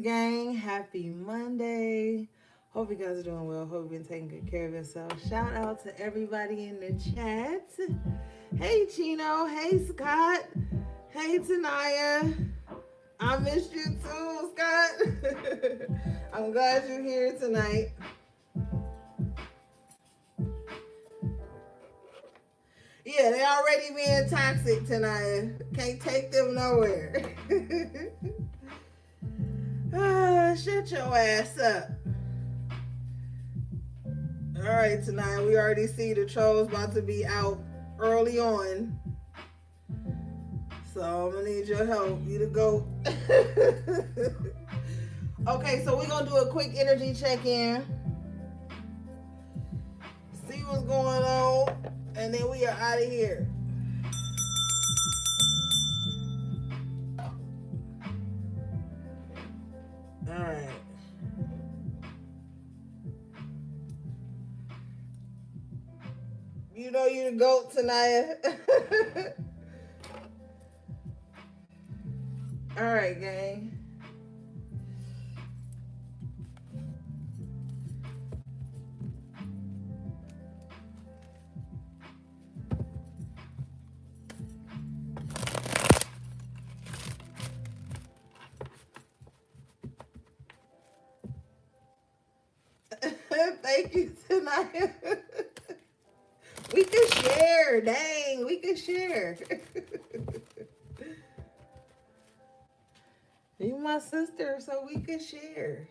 gang. Happy Monday. Hope you guys are doing well. Hope you've been taking good care of yourself. Shout out to everybody in the chat. Hey, Chino. Hey, Scott. Hey, Tanaya. I missed you too, Scott. I'm glad you're here tonight. Yeah, they already being toxic tonight. Can't take them nowhere. Shut your ass up. All right, tonight we already see the trolls about to be out early on. So I'm gonna need your help. You to go. Okay, so we're gonna do a quick energy check-in. See what's going on, and then we are out of here. All right. You know you the goat tonight. All right, gang. Thank you tonight. We can share. Dang, we can share. You my sister, so we can share.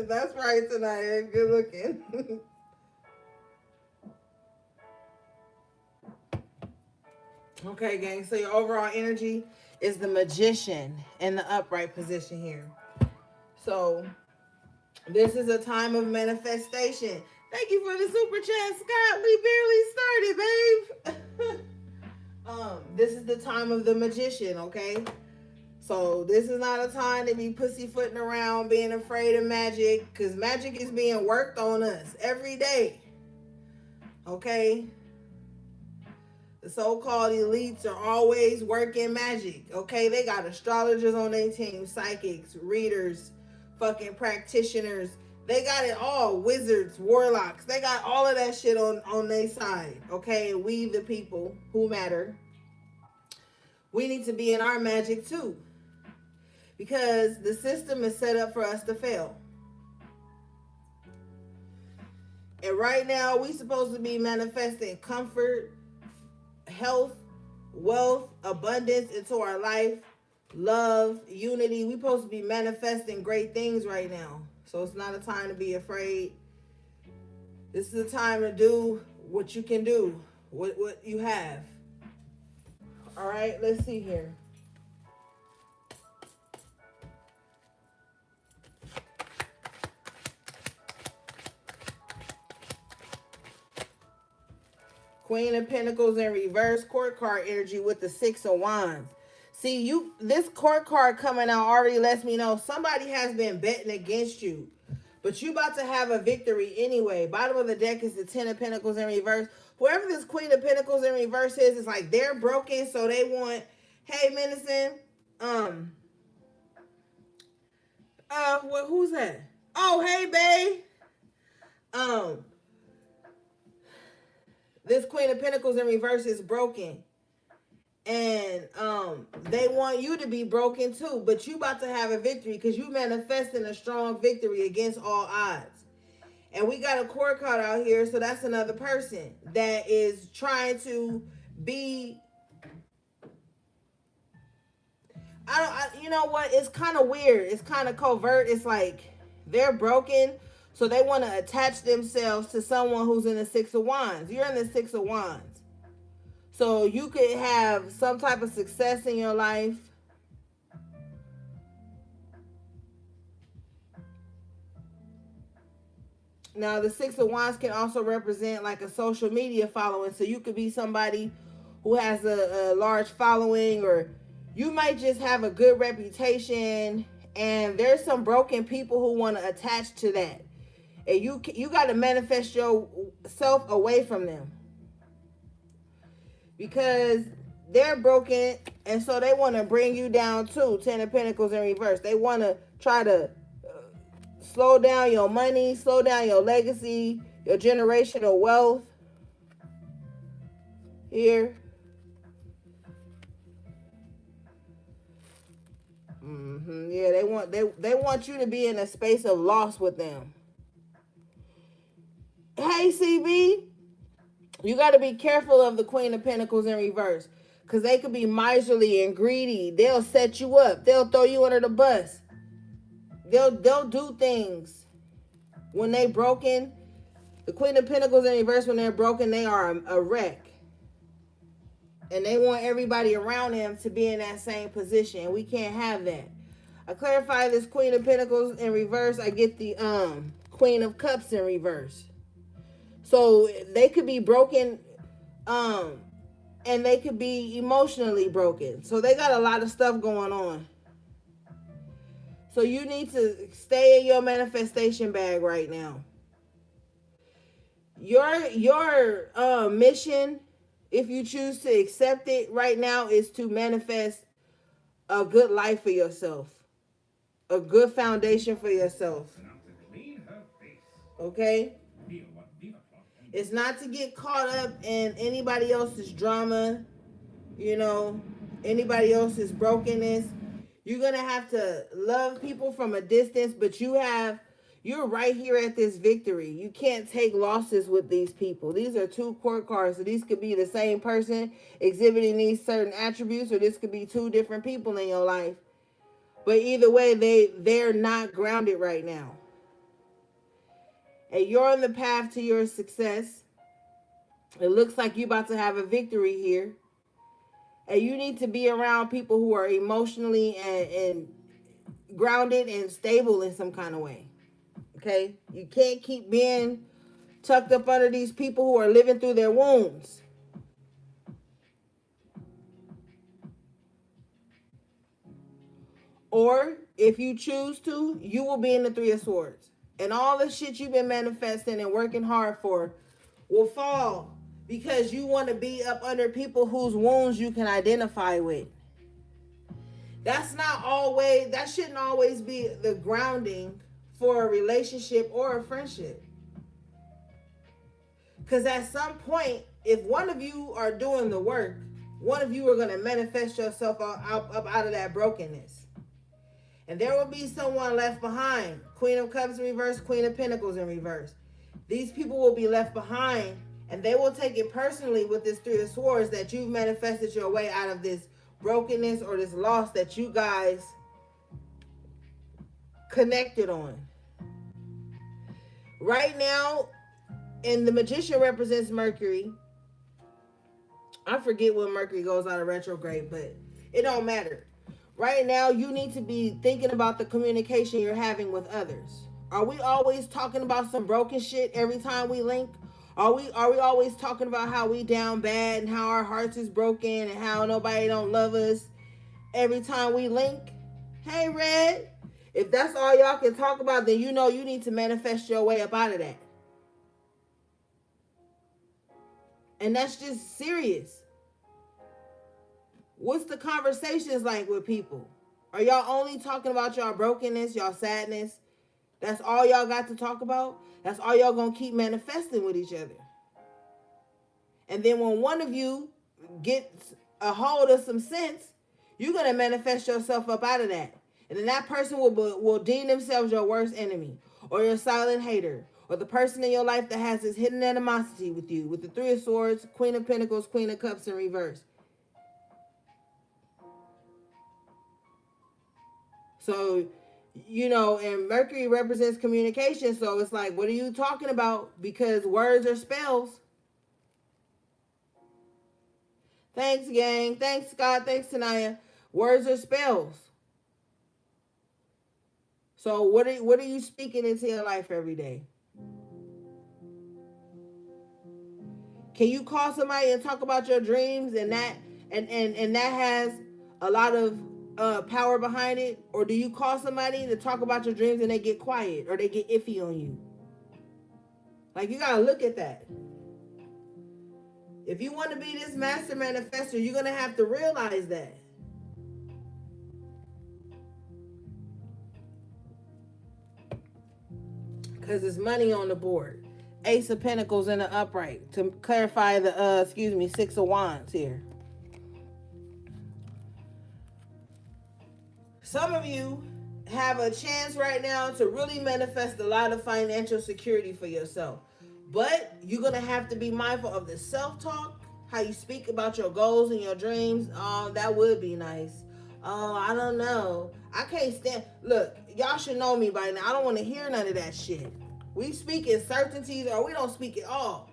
That's right tonight. Good looking. Okay, gang. So your overall energy is the Magician in the upright position here. So this is a time of manifestation. Thank you for the super chat, Scott. We barely started, babe. This is the time of the Magician, okay? So this is not a time to be pussyfooting around being afraid of magic, because magic is being worked on us every day. Okay? The so-called elites are always working magic. Okay? They got astrologers on their team, psychics, readers, fucking practitioners. They got it all. Wizards, warlocks. They got all of that shit on their side. Okay? And we, the people who matter, we need to be in our magic too. Because the system is set up for us to fail. And right now, we supposed to be manifesting comfort, health, wealth, abundance into our life, love, unity. We supposed to be manifesting great things right now. So it's not a time to be afraid. This is a time to do what you can do, what you have. All right, let's see here. Queen of Pentacles in reverse, court card energy with the Six of Wands. See, this court card coming out already lets me know somebody has been betting against you. But you about to have a victory anyway. Bottom of the deck is the Ten of Pentacles in reverse. Whoever this Queen of Pentacles in reverse is, it's like they're broken, so they want, hey, Medicine, who's that? Oh, hey, babe. This Queen of Pentacles in reverse is broken. And they want you to be broken too. But you about to have a victory because you manifesting a strong victory against all odds. And we got a court card out here. So that's another person that is trying to be... you know what? It's kind of weird. It's kind of covert. It's like they're broken. So they want to attach themselves to someone who's in the Six of Wands. You're in the Six of Wands. So you could have some type of success in your life. Now, the Six of Wands can also represent like a social media following. So you could be somebody who has a large following, or you might just have a good reputation, and there's some broken people who want to attach to that, and you got to manifest yourself away from them because they're broken, and so they want to bring you down too. Ten of Pentacles in reverse. They want to try to slow down your money, slow down your legacy, your generational wealth. Here. Yeah, they want you to be in a space of loss with them. Hey, CB, you got to be careful of the Queen of Pentacles in reverse, because they could be miserly and greedy. They'll set you up. They'll throw you under the bus. They'll do things when they broken. The Queen of Pentacles in reverse, when they're broken, they are a wreck. And they want everybody around them to be in that same position. We can't have that. I clarify this Queen of Pentacles in reverse. I get the Queen of Cups in reverse. So they could be broken, and they could be emotionally broken. So they got a lot of stuff going on. So you need to stay in your manifestation bag right now. Your mission, if you choose to accept it right now, is to manifest a good life for yourself, a good foundation for yourself. Okay? It's not to get caught up in anybody else's drama, anybody else's brokenness. You're going to have to love people from a distance, but you're right here at this victory. You can't take losses with these people. These are two court cards. So these could be the same person exhibiting these certain attributes, or this could be two different people in your life. But either way, they're not grounded right now. And you're on the path to your success. It looks like you're about to have a victory here. And you need to be around people who are emotionally and grounded and stable in some kind of way. Okay? You can't keep being tucked up under these people who are living through their wounds. Or if you choose to, you will be in the Three of Swords. And all the shit you've been manifesting and working hard for will fall because you want to be up under people whose wounds you can identify with. That shouldn't always be the grounding for a relationship or a friendship. Because at some point, if one of you are doing the work, one of you are going to manifest yourself up out of that brokenness. And there will be someone left behind. Queen of Cups in reverse, Queen of Pentacles in reverse. These people will be left behind, and they will take it personally with this Three of Swords that you've manifested your way out of this brokenness or this loss that you guys connected on. Right now, and the Magician represents Mercury. I forget when Mercury goes out of retrograde, but it don't matter. Right now, you need to be thinking about the communication you're having with others. Are we always talking about some broken shit every time we link? Are we always talking about how we down bad and how our hearts is broken and how nobody don't love us every time we link? Hey, Red, if that's all y'all can talk about, then you need to manifest your way up out of that. And that's just serious. What's the conversations like with people? Are y'all only talking about y'all brokenness, y'all sadness? That's all y'all got to talk about? That's all y'all gonna keep manifesting with each other? And then when one of you gets a hold of some sense, you're gonna manifest yourself up out of that. And then that person will deem themselves your worst enemy, or your silent hater, or the person in your life that has this hidden animosity with you, with the Three of Swords, Queen of Pentacles, Queen of Cups in reverse. So, and Mercury represents communication. So it's like, what are you talking about? Because words are spells. Thanks, gang. Thanks, Scott. Thanks, Tanaya. Words are spells. So what are you speaking into your life every day? Can you call somebody and talk about your dreams and that and that has a lot of power behind it? Or do you call somebody to talk about your dreams and they get quiet or they get iffy on you? Like, you gotta look at that. If you want to be this master manifester, you're gonna have to realize that. Because there's money on the board. Ace of Pentacles in the upright. To clarify the, Six of Wands here. Some of you have a chance right now to really manifest a lot of financial security for yourself. But you're going to have to be mindful of the self-talk, how you speak about your goals and your dreams. Oh, that would be nice. Oh, I don't know. I can't stand. Look, y'all should know me by now. I don't want to hear none of that shit. We speak in certainties or we don't speak at all.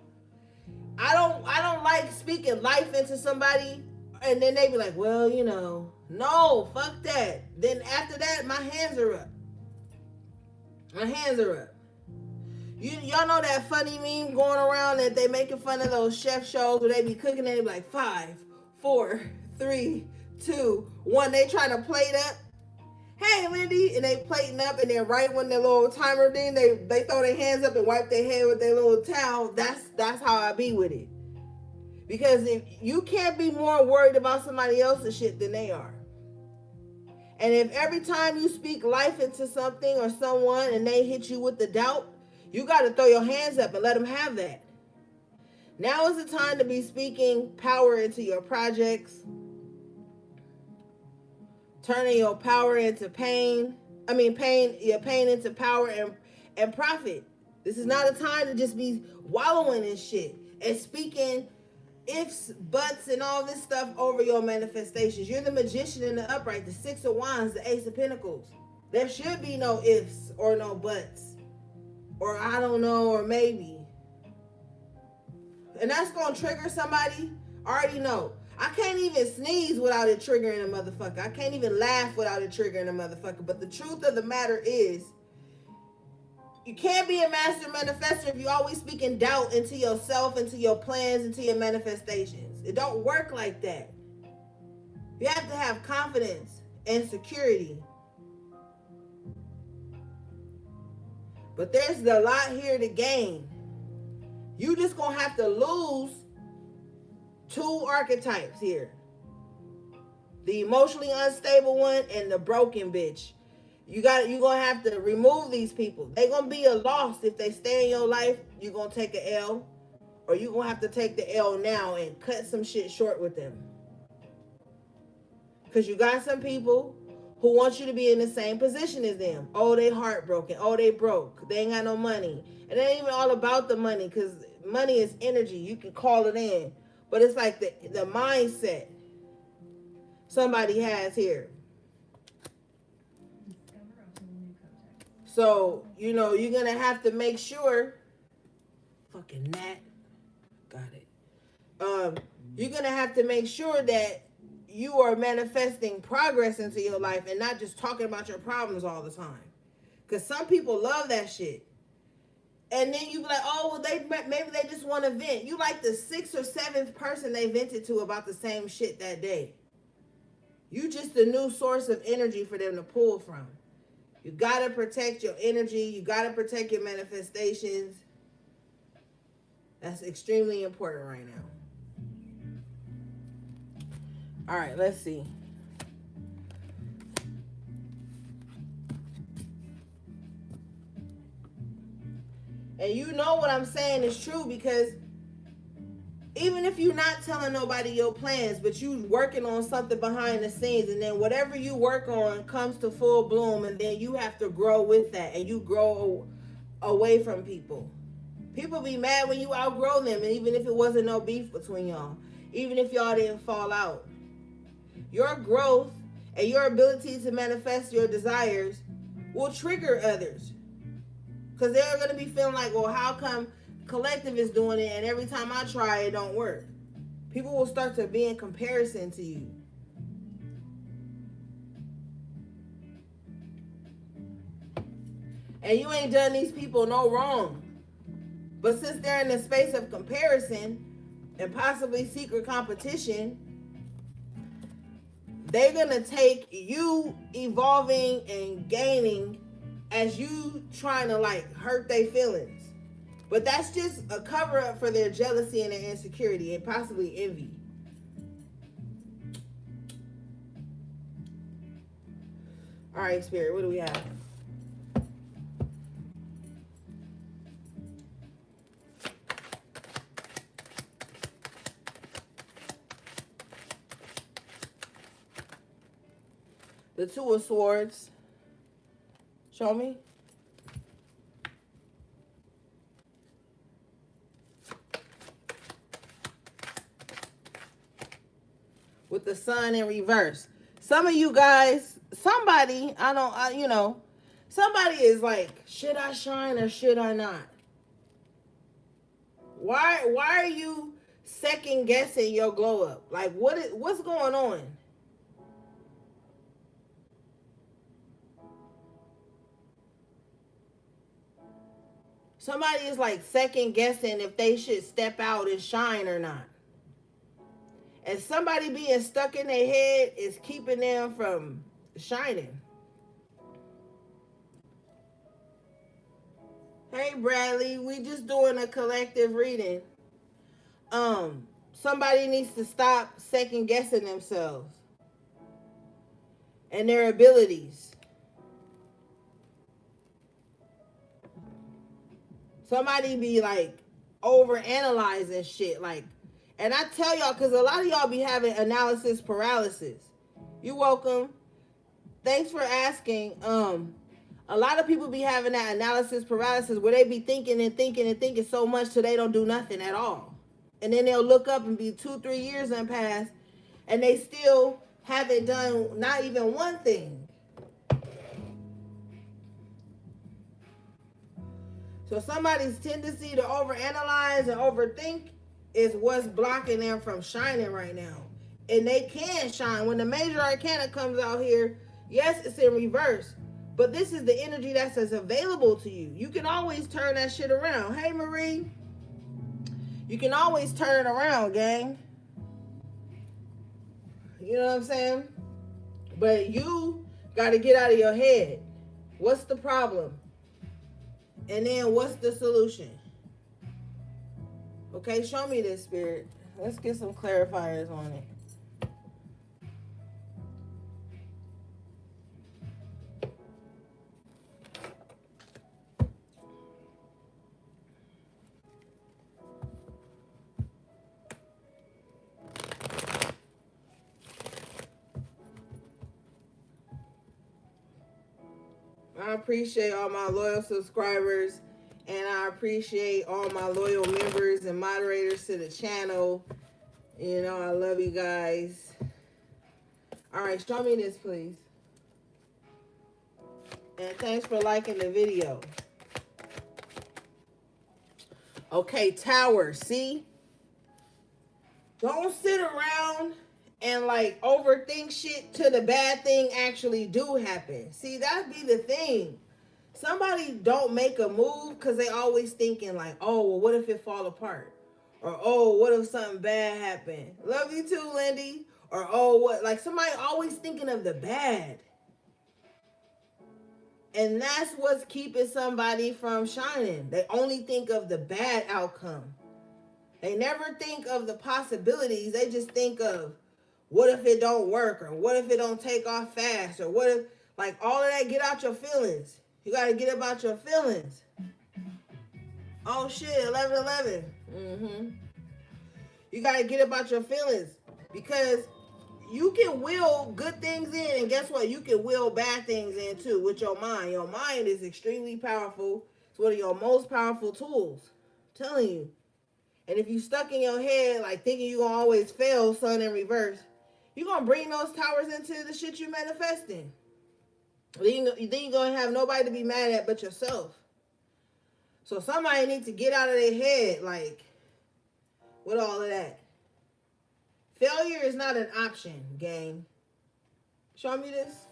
I don't like speaking life into somebody and then they be like, well, you know, no, fuck that. Then after that, my hands are up. My hands are up. Y'all know that funny meme going around that they making fun of those chef shows where they be cooking and they be like 5, 4, 3, 2, 1. They trying to plate up. Hey, Lindy, and they plating up, and then right when the little timer thing, they throw their hands up and wipe their head with their little towel. That's how I be with it. Because if you can't be more worried about somebody else's shit than they are. And if every time you speak life into something or someone and they hit you with the doubt, you got to throw your hands up and let them have that. Now is the time to be speaking power into your projects. Turning your power into pain. Your pain into power and profit. This is not a time to just be wallowing in shit and speaking ifs, buts, and all this stuff over your manifestations. You're the magician in the upright, the Six of Wands, the Ace of Pentacles. There should be no ifs or no buts. Or I don't know, or maybe. And that's going to trigger somebody. I already know. I can't even sneeze without it triggering a motherfucker. I can't even laugh without it triggering a motherfucker. But the truth of the matter is, you can't be a master manifester if you're always speaking doubt into yourself, into your plans, into your manifestations. It don't work like that. You have to have confidence and security. But there's a lot here to gain. You just gonna have to lose 2 archetypes here. The emotionally unstable one and the broken bitch. You're gonna have to remove these people. They're gonna be a loss if they stay in your life. You're gonna take an L, or you're gonna have to take the L now and cut some shit short with them. Because you got some people who want you to be in the same position as them. Oh, they heartbroken. Oh, they broke. They ain't got no money. And it ain't even all about the money, because money is energy. You can call it in. But it's like the mindset somebody has here. So, you're going to have to make sure. Fucking Nat. Got it. You're going to have to make sure that you are manifesting progress into your life and not just talking about your problems all the time. Because some people love that shit. And then you be like, oh, well, maybe they just want to vent. You like the 6th or 7th person they vented to about the same shit that day. You just a new source of energy for them to pull from. You got to protect your energy. You got to protect your manifestations. That's extremely important right now. All right, let's see. And you know what I'm saying is true, because even if you're not telling nobody your plans, but you working on something behind the scenes, and then whatever you work on comes to full bloom, and then you have to grow with that, and you grow away from people. People be mad when you outgrow them, and even if it wasn't no beef between y'all, even if y'all didn't fall out. Your growth and your ability to manifest your desires will trigger others. Because they're going to be feeling like, well, how come Collective is doing it and every time I try it don't work? People will start to be in comparison to you. And you ain't done these people no wrong. But since they're in the space of comparison, and possibly secret competition, they're gonna take you evolving and gaining as you trying to like hurt their feelings. But that's just a cover up for their jealousy and their insecurity and possibly envy. All right, Spirit, what do we have? The Two of Swords. Show me. With the Sun in reverse. Some of you guys, somebody, somebody is like, should I shine or should I not? Why are you second guessing your glow up? Like what's going on? Somebody is like second guessing if they should step out and shine or not. And somebody being stuck in their head is keeping them from shining. Hey Bradley, we just doing a collective reading. Somebody needs to stop second guessing themselves and their abilities. Somebody be like over analyzing shit, like, and I tell y'all, because a lot of y'all be having analysis paralysis. You're welcome. Thanks for asking. A lot of people be having that analysis paralysis where they be thinking and thinking and thinking so much till they don't do nothing at all. And then they'll look up and be 2-3 years done passed and they still haven't done not even one thing. So somebody's tendency to overanalyze and overthink is what's blocking them from shining right now. And they can shine. When the major arcana comes out here, yes, it's in reverse. But this is the energy that's available to you. You can always turn that shit around. Hey, Marie. You can always turn it around, gang. You know what I'm saying? But you got to get out of your head. What's the problem? And then what's the solution? Okay, show me this, Spirit. Let's get some clarifiers on it. I appreciate all my loyal subscribers, and I appreciate all my loyal members and moderators to the channel. You know, I love you guys. All right, show me this, please. And thanks for liking the video. Okay, Tower, see? Don't sit around and like overthink shit till the bad thing actually do happen. See, that'd be the thing. Somebody don't make a move because they always thinking like, oh, well, what if it fall apart? Or, oh, what if something bad happened? Love you too, Lindy. Or, oh, what? Like somebody always thinking of the bad. And that's what's keeping somebody from shining. They only think of the bad outcome. They never think of the possibilities. They just think of, what if it don't work? Or what if it don't take off fast? Or what if, like, all of that, get out your feelings. You got to get about your feelings. Oh, shit, 11:11. You got to get about your feelings. Because you can will good things in, and guess what? You can will bad things in, too, with your mind. Your mind is extremely powerful. It's one of your most powerful tools. I'm telling you. And if you stuck in your head, like, thinking you're going to always fail, Sun in reverse, you're going to bring those towers into the shit you manifesting. Then you're going to have nobody to be mad at but yourself. So somebody needs to get out of their head, like, with all of that. Failure is not an option, gang. Show me this.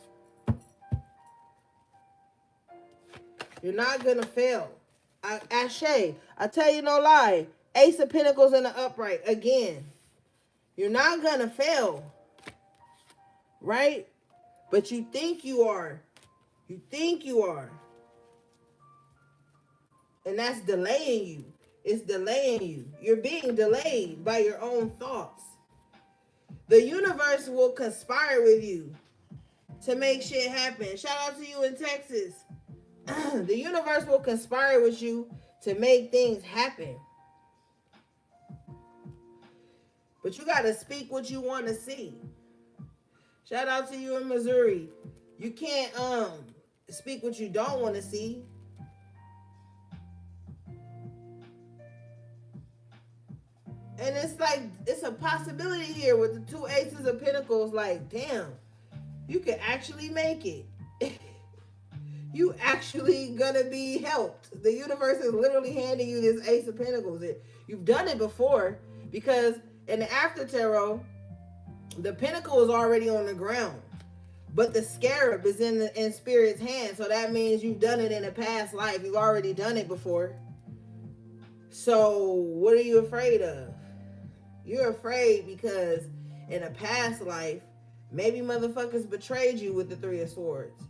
You're not going to fail. Ashe, I tell you no lie. Ace of Pentacles in the upright. Again, you're not going to fail, right? But you think you are. You think you are. And that's delaying you. It's delaying you. You're being delayed by your own thoughts. The universe will conspire with you to make shit happen. Shout out to you in Texas. The universe will conspire with you to make things happen. But you got to speak what you want to see. Shout out to you in Missouri. You can't speak what you don't want to see. And it's like, it's a possibility here with the two aces of pentacles. Like, damn, you could actually make it. You actually gonna be helped. The universe is literally handing you this ace of pentacles. You've done it before, because in the after tarot, the pentacle is already on the ground, but the scarab is in spirit's hand. So that means you've done it in a past life. You've already done it before. So what are you afraid of? You're afraid because in a past life, maybe motherfuckers betrayed you with the Three of Swords.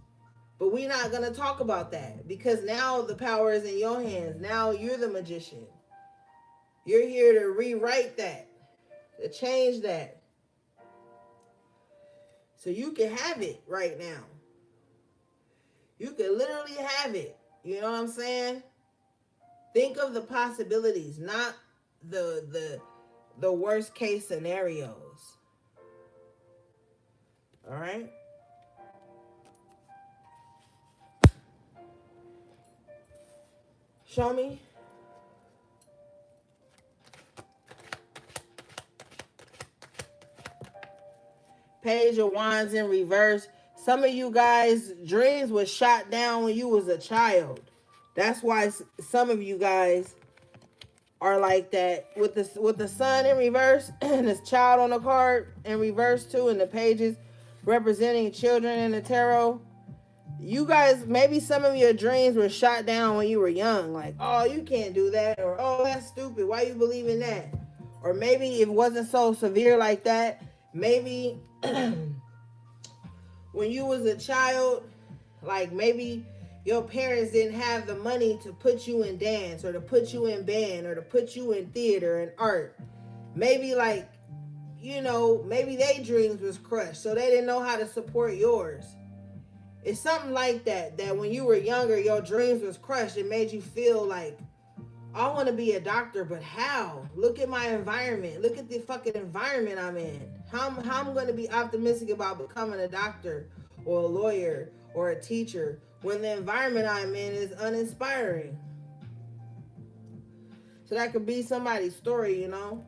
But we're not going to talk about that, because now the power is in your hands. Now you're the magician. You're here to rewrite that, to change that. So you can have it right now. You can literally have it. You know what I'm saying? Think of the possibilities, not the worst case scenarios. All right? Show me. Page of Wands in reverse. Some of you guys' dreams was shot down when you was a child. That's why some of you guys are like that. With the sun in reverse and this child on the card in reverse too, and the pages representing children in the tarot. You guys, maybe some of your dreams were shot down when you were young. Like, oh, you can't do that. Or, oh, that's stupid. Why you believe in that? Or maybe it wasn't so severe like that. Maybe when you was a child, like maybe your parents didn't have the money to put you in dance or to put you in band or to put you in theater and art. Maybe like, you know, maybe their dreams was crushed, so they didn't know how to support yours. It's something like that, that when you were younger, your dreams was crushed. It made you feel like, I want to be a doctor, but how? Look at my environment. Look at the fucking environment I'm in. How I'm going to be optimistic about becoming a doctor or a lawyer or a teacher when the environment I'm in is uninspiring? So that could be somebody's story, you know?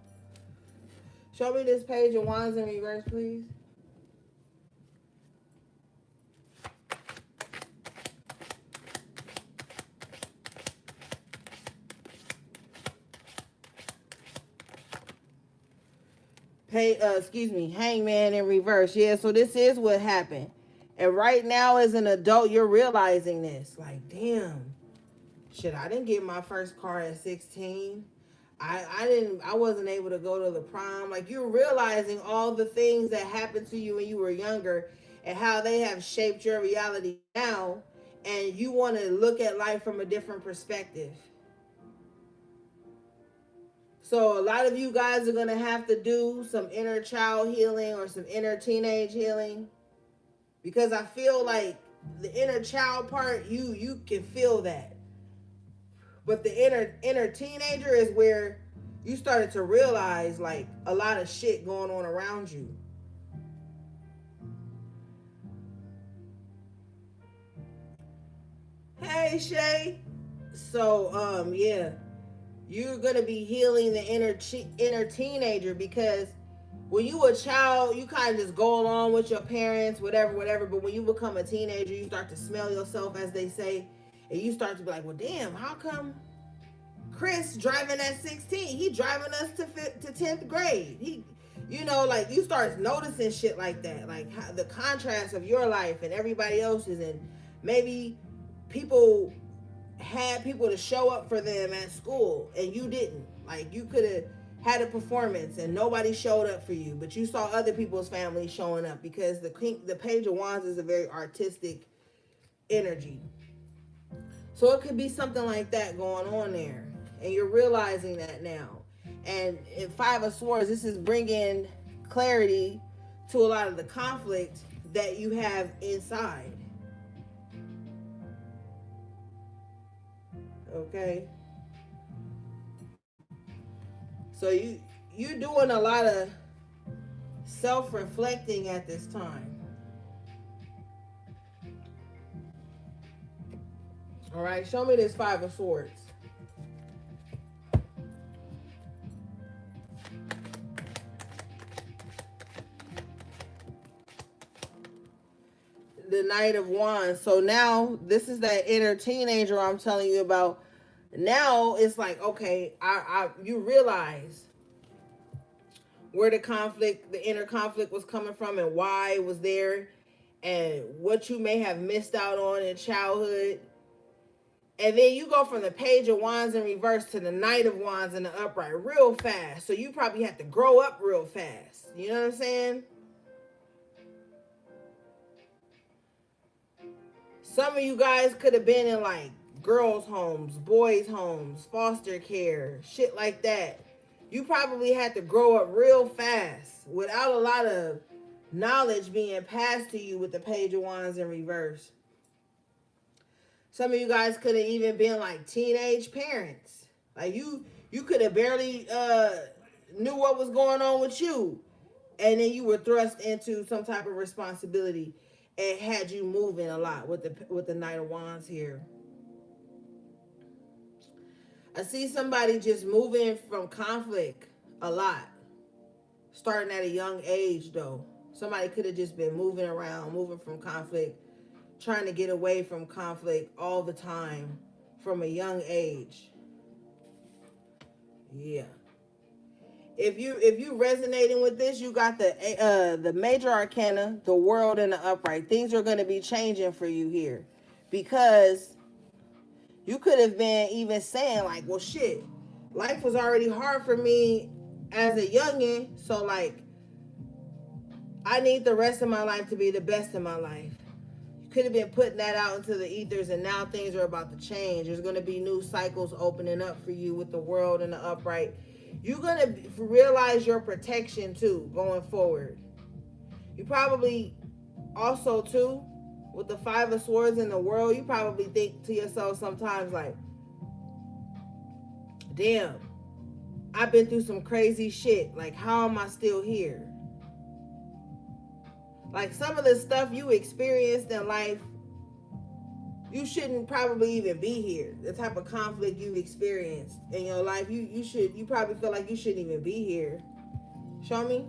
Show me this page of Wands in reverse, please. Hangman in reverse. Yeah, so this is what happened. And right now as an adult, you're realizing this. Like, damn, shit, I didn't get my first car at 16. I wasn't able to go to the prom. Like, you're realizing all the things that happened to you when you were younger and how they have shaped your reality now. And you want to look at life from a different perspective. So a lot of you guys are going to have to do some inner child healing or some inner teenage healing. Because I feel like the inner child part, you can feel that. But the inner teenager is where you started to realize like a lot of shit going on around you. Hey, Shay. So, yeah. You're going to be healing the inner teenager, because when you were a child, you kind of just go along with your parents, whatever. But when you become a teenager, you start to smell yourself, as they say. And you start to be like, well, damn, how come Chris driving at 16? He driving us to 10th grade. He, you know, like you start noticing shit like that. Like how, the contrast of your life and everybody else's. And maybe people had people to show up for them at school and you didn't. Like you could have had a performance and nobody showed up for you, but you saw other people's families showing up because the Page of Wands is a very artistic energy. So it could be something like that going on there, and you're realizing that now. And in Five of Swords, this is bringing clarity to a lot of the conflict that you have inside. Okay, so you're doing a lot of self-reflecting at this time. All right, show me this Five of Swords. The Knight of Wands. So now this is that inner teenager I'm telling you about. Now it's like, okay, you realize where the inner conflict was coming from and why it was there and what you may have missed out on in childhood. And then you go from the Page of Wands in reverse to the Knight of Wands in the upright real fast. So you probably have to grow up real fast. You know what I'm saying? Some of you guys could have been in like girls' homes, boys' homes, foster care, shit like that. You probably had to grow up real fast without a lot of knowledge being passed to you with the Page of Wands in reverse. Some of you guys could have even been like teenage parents. Like you could have barely knew what was going on with you. And then you were thrust into some type of responsibility and had you moving a lot with the Knight of Wands here. I see somebody just moving from conflict a lot. Starting at a young age though. Somebody could have just been moving around, moving from conflict, trying to get away from conflict all the time from a young age. Yeah. If you resonating with this, you got the major arcana, the world, and the upright. Things are going to be changing for you here, because you could have been even saying like, well, shit, life was already hard for me as a youngin', so like, I need the rest of my life to be the best of my life. You could have been putting that out into the ethers, and now things are about to change. There's going to be new cycles opening up for you with the world and the upright. You're going to realize your protection too going forward. You probably also too, with the Five of Swords in the world, you probably think to yourself sometimes like, damn, I've been through some crazy shit. Like, how am I still here? Like, some of the stuff you experienced in life, you shouldn't probably even be here. The type of conflict you've experienced in your life, you probably feel like you shouldn't even be here. Show me.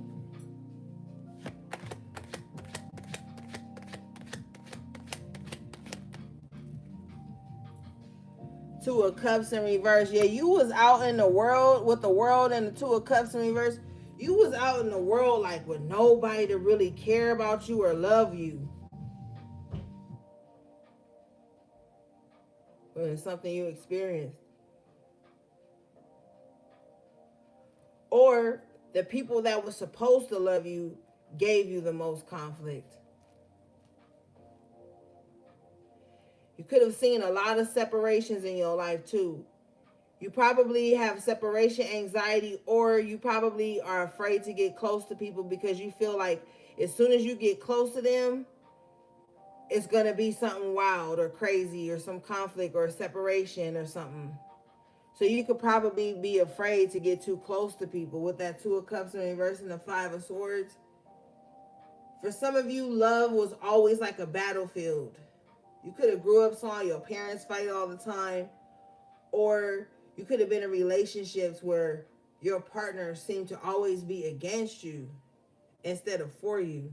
Two of Cups in reverse. Yeah, you was out in the world with the world and the Two of Cups in reverse. You was out in the world like with nobody to really care about you or love you. But it's something you experienced. Or the people that were supposed to love you gave you the most conflict. You could have seen a lot of separations in your life too. You probably have separation anxiety, or you probably are afraid to get close to people because you feel like as soon as you get close to them, it's going to be something wild or crazy or some conflict or separation or something. So you could probably be afraid to get too close to people with that Two of Cups in reverse and the Five of Swords. For some of you, love was always like a battlefield. You could have grew up saw your parents fight all the time, or you could have been in relationships where your partner seemed to always be against you instead of for you.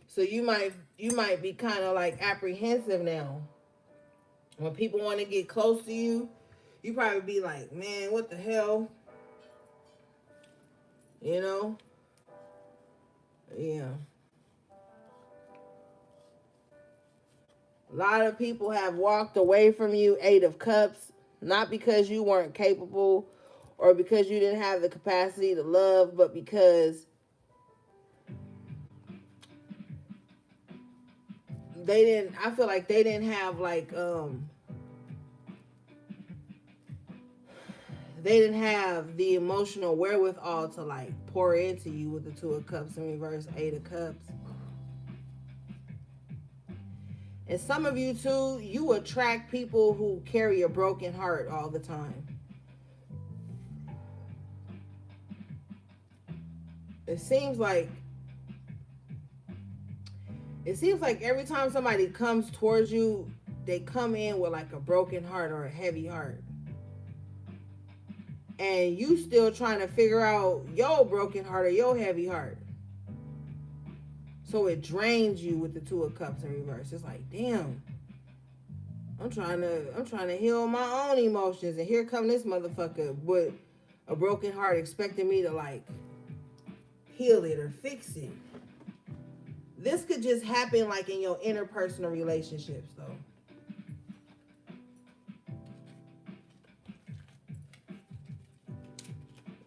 So you might be kind of like apprehensive now. When people want to get close to you, you probably be like, man, what the hell? You know? Yeah. A lot of people have walked away from you, Eight of Cups, not because you weren't capable or because you didn't have the capacity to love, but because they didn't, I feel like they didn't have they didn't have the emotional wherewithal to like pour into you with the Two of Cups in reverse, Eight of Cups. And some of you too, you attract people who carry a broken heart all the time. It seems like every time somebody comes towards you, they come in with like a broken heart or a heavy heart. And you still trying to figure out your broken heart or your heavy heart. So it drains you with the Two of Cups in reverse. It's like, damn, I'm trying to heal my own emotions, and here come this motherfucker with a broken heart expecting me to like heal it or fix it. This could just happen like in your interpersonal relationships though.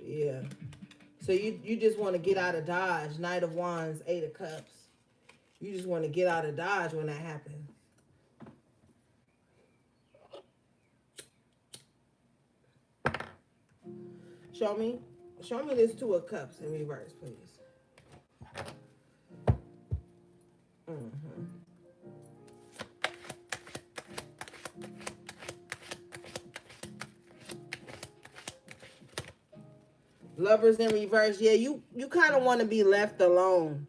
Yeah. So you just want to get out of Dodge. Knight of Wands, Eight of Cups. You just want to get out of Dodge when that happens. Show me this Two of Cups in reverse, please. Lovers in reverse. Yeah, you kind of want to be left alone.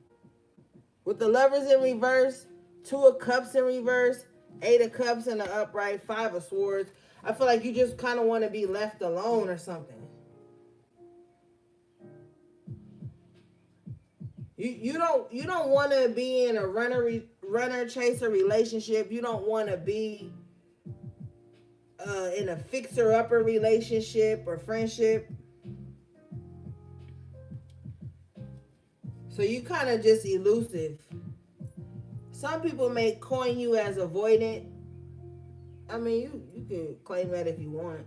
With the Lovers in reverse, Two of Cups in reverse, Eight of Cups in the upright, Five of Swords. I feel like you just kind of want to be left alone or something. You don't want to be in a runner chaser relationship. You don't want to be in a fixer upper relationship or friendship. So you kind of just elusive. Some people may coin you as avoidant. I mean, you can claim that if you want.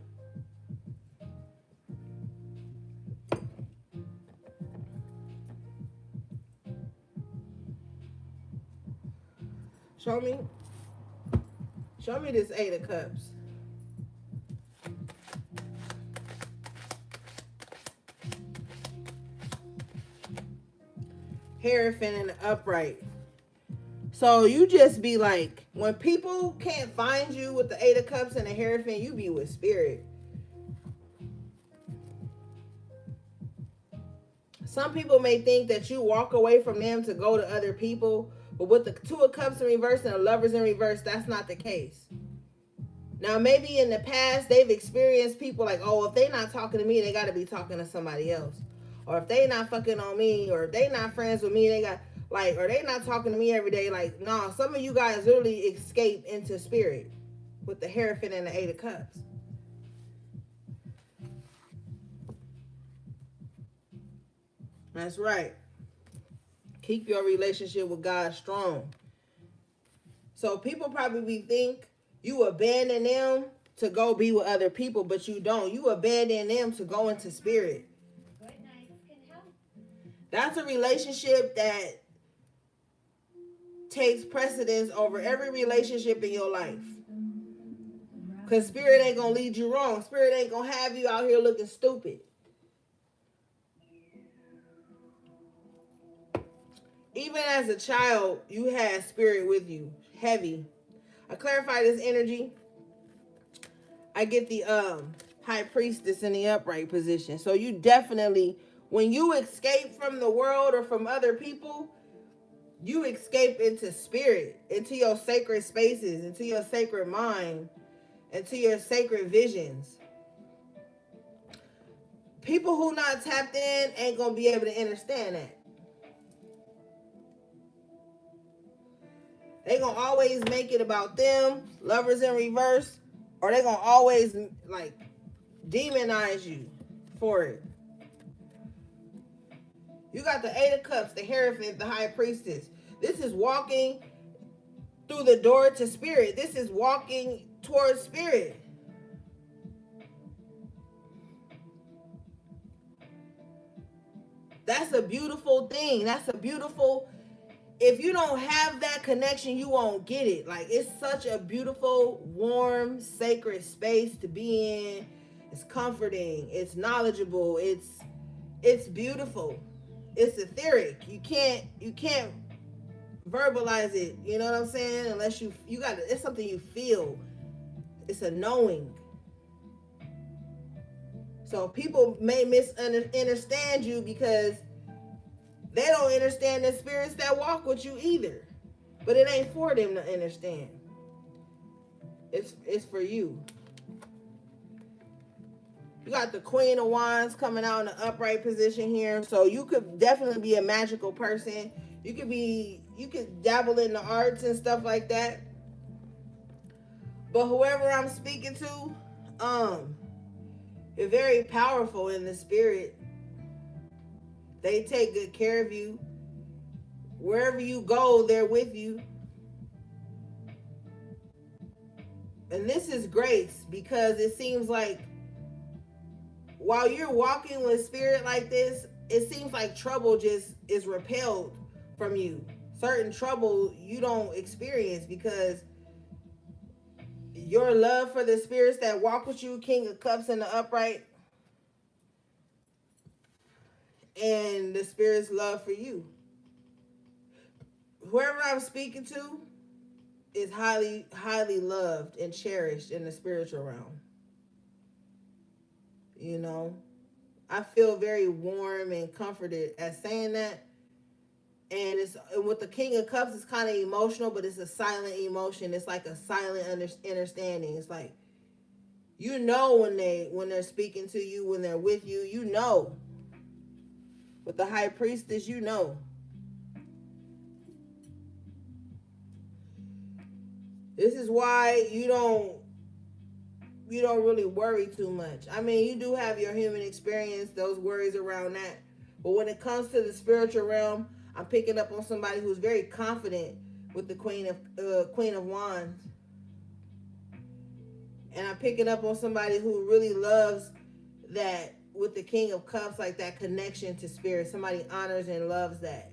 Show me this Eight of Cups. Hierophant in the upright. So you just be like, when people can't find you with the Eight of Cups and the Hierophant, you be with spirit. Some people may think that you walk away from them to go to other people, but with the Two of Cups in reverse and the Lovers in reverse, that's not the case. Now, maybe in the past, they've experienced people like, oh, if they not talking to me, they got to be talking to somebody else. Or if they not fucking on me, or if they not friends with me, they got, like, or they not talking to me every day. Like, no, some of you guys literally escape into spirit with the Hierophant and the Eight of Cups. That's right. Keep your relationship with God strong. So people probably think you abandon them to go be with other people, but you don't. You abandon them to go into spirit. That's a relationship that takes precedence over every relationship in your life. Because spirit ain't going to lead you wrong. Spirit ain't going to have you out here looking stupid. Even as a child, you had spirit with you. Heavy. I clarify this energy. I get the High Priestess in the upright position. So you definitely, when you escape from the world or from other people, you escape into spirit, into your sacred spaces, into your sacred mind, into your sacred visions. People who not tapped in ain't going to be able to understand that. They gonna always make it about them, Lovers in reverse, or they gonna always like demonize you for it. You got the Eight of Cups, the Hierophant, the High Priestess. This is walking through the door to spirit. This is walking towards spirit. That's a beautiful thing. That's a beautiful, if you don't have that connection, you won't get it. Like, it's such a beautiful, warm, sacred space to be in. It's comforting. It's knowledgeable. It's beautiful. It's etheric. You can't verbalize it. You know what I'm saying? Unless you got it's something you feel. It's a knowing. So people may misunderstand you because they don't understand the spirits that walk with you either. But it ain't for them to understand. It's for you. You got the Queen of Wands coming out in the upright position here. So you could definitely be a magical person. You could dabble in the arts and stuff like that. But whoever I'm speaking to, you're very powerful in the spirit. They take good care of you. Wherever you go, they're with you. And this is grace, because it seems like while you're walking with spirit like this, it seems like trouble just is repelled from you. Certain trouble you don't experience because your love for the spirits that walk with you, King of Cups in the upright, and the spirit's love for you. Whoever I'm speaking to is highly, highly loved and cherished in the spiritual realm. You know, I feel very warm and comforted at saying that. And it's with the King of Cups, it's kind of emotional, but it's a silent emotion. It's like a silent understanding. It's like, you know, when they're speaking to you, when they're with you, you know. With the High Priestess, you know. This is why you don't really worry too much. I mean, you do have your human experience, those worries around that. But when it comes to the spiritual realm, I'm picking up on somebody who's very confident with the Queen of Wands. And I'm picking up on somebody who really loves that with the King of Cups, like that connection to spirit. Somebody honors and loves that.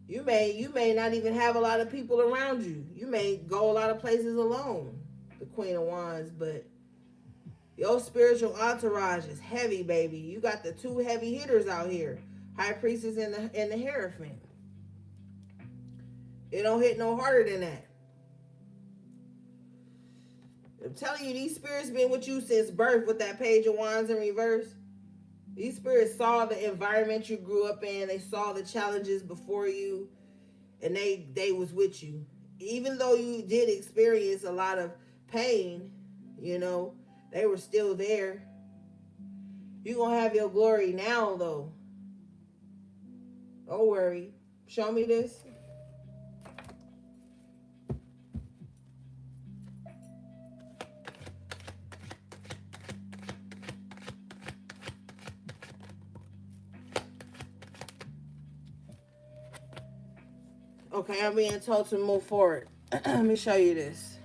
You may not even have a lot of people around you. You may go a lot of places alone, the Queen of Wands, but your spiritual entourage is heavy, baby. You got the two heavy hitters out here, High Priestess and the Hierophant. It don't hit no harder than that. I'm telling you, these spirits been with you since birth with that Page of Wands in reverse. These spirits saw the environment you grew up in. They saw the challenges before you, and they was with you. Even though you did experience a lot of pain, you know, they were still there. You're going to have your glory now, though. Don't worry. Show me this. Okay, I'm being told to move forward. Let me show you this.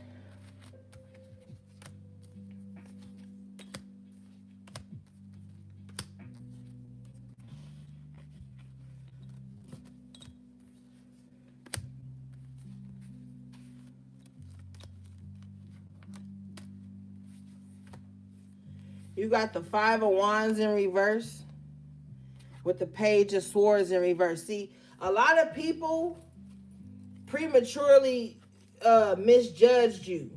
You got the Five of Wands in reverse with the Page of Swords in reverse. See, a lot of people prematurely misjudged you.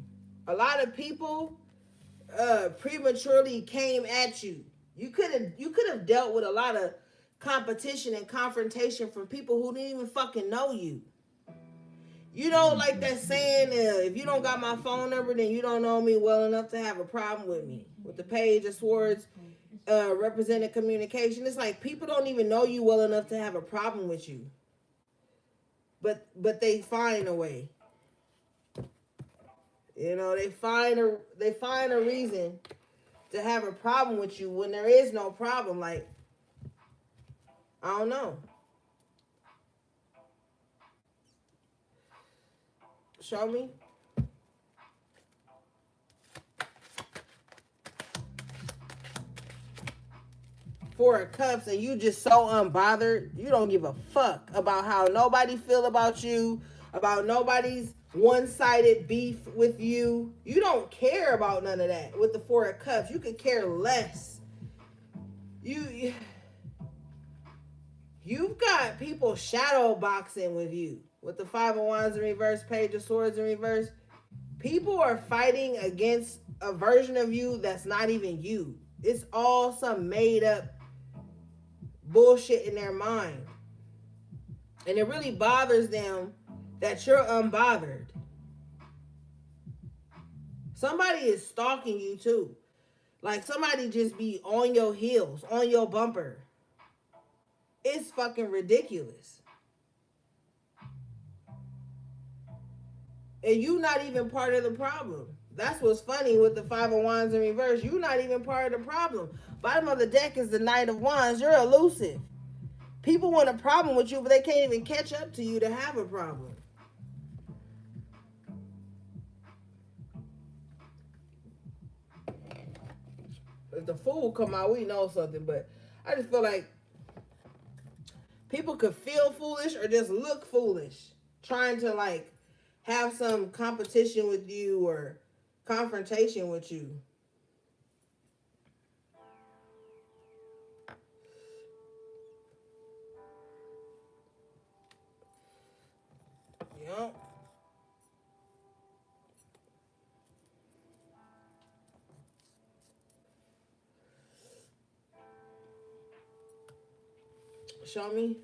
A lot of people prematurely came at you. You could have dealt with a lot of competition and confrontation from people who didn't even fucking know you. You know, like that saying, if you don't got my phone number, then you don't know me well enough to have a problem with me. With the Page of Swords representing communication, it's like people don't even know you well enough to have a problem with you. But they find a way. You know, they find a reason to have a problem with you when there is no problem. Like, I don't know. Show me. Four of Cups, and you just so unbothered. You don't give a fuck about how nobody feel about you, about nobody's one-sided beef with you. You don't care about none of that. With the Four of Cups, you could care less. You've got people shadow boxing with you. With the Five of Wands in reverse, Page of Swords in reverse, people are fighting against a version of you that's not even you. It's all some made up bullshit in their mind. And it really bothers them that you're unbothered. Somebody is stalking you too. Like somebody just be on your heels, on your bumper. It's fucking ridiculous. And you not even part of the problem. That's what's funny with the Five of Wands in reverse. You're not even part of the problem. Bottom of the deck is the Knight of Wands. You're elusive. People want a problem with you, but they can't even catch up to you to have a problem. If the Fool come out, we know something. But I just feel like people could feel foolish or just look foolish, trying to like have some competition with you or confrontation with you. Yep. Show me.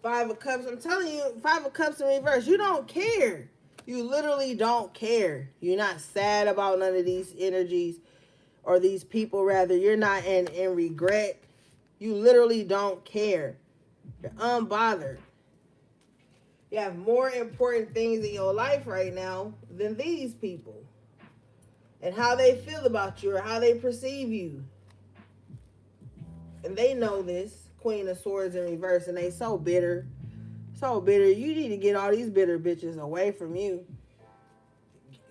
Five of Cups. I'm telling you, Five of Cups in reverse. You don't care. You literally don't care. You're not sad about none of these energies or these people, rather. You're not in regret. You literally don't care. You're unbothered. You have more important things in your life right now than these people. And how they feel about you or how they perceive you. And they know this. Queen of Swords in reverse, and they so bitter. So bitter. You need to get all these bitter bitches away from you.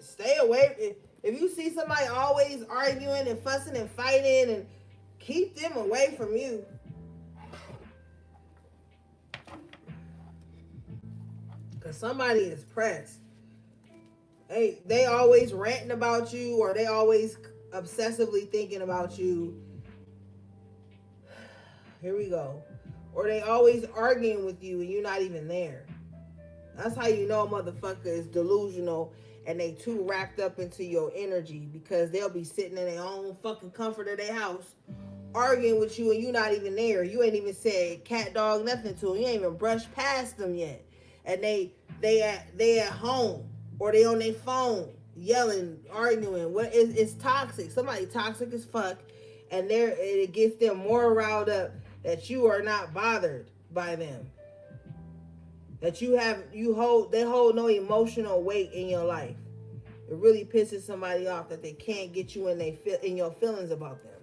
Stay away. If you see somebody always arguing and fussing and fighting, and keep them away from you. Because somebody is pressed. They always ranting about you, or they always obsessively thinking about you. Here we go. Or they always arguing with you and you're not even there. That's how you know a motherfucker is delusional and they too wrapped up into your energy, because they'll be sitting in their own fucking comfort of their house arguing with you and you're not even there. You ain't even said cat, dog, nothing to them. You ain't even brushed past them yet. And they at home, or they on their phone yelling, arguing. It's toxic. Somebody toxic as fuck, and it gets them more riled up that you are not bothered by them. That they hold no emotional weight in your life. It really pisses somebody off that they can't get you in your feelings about them.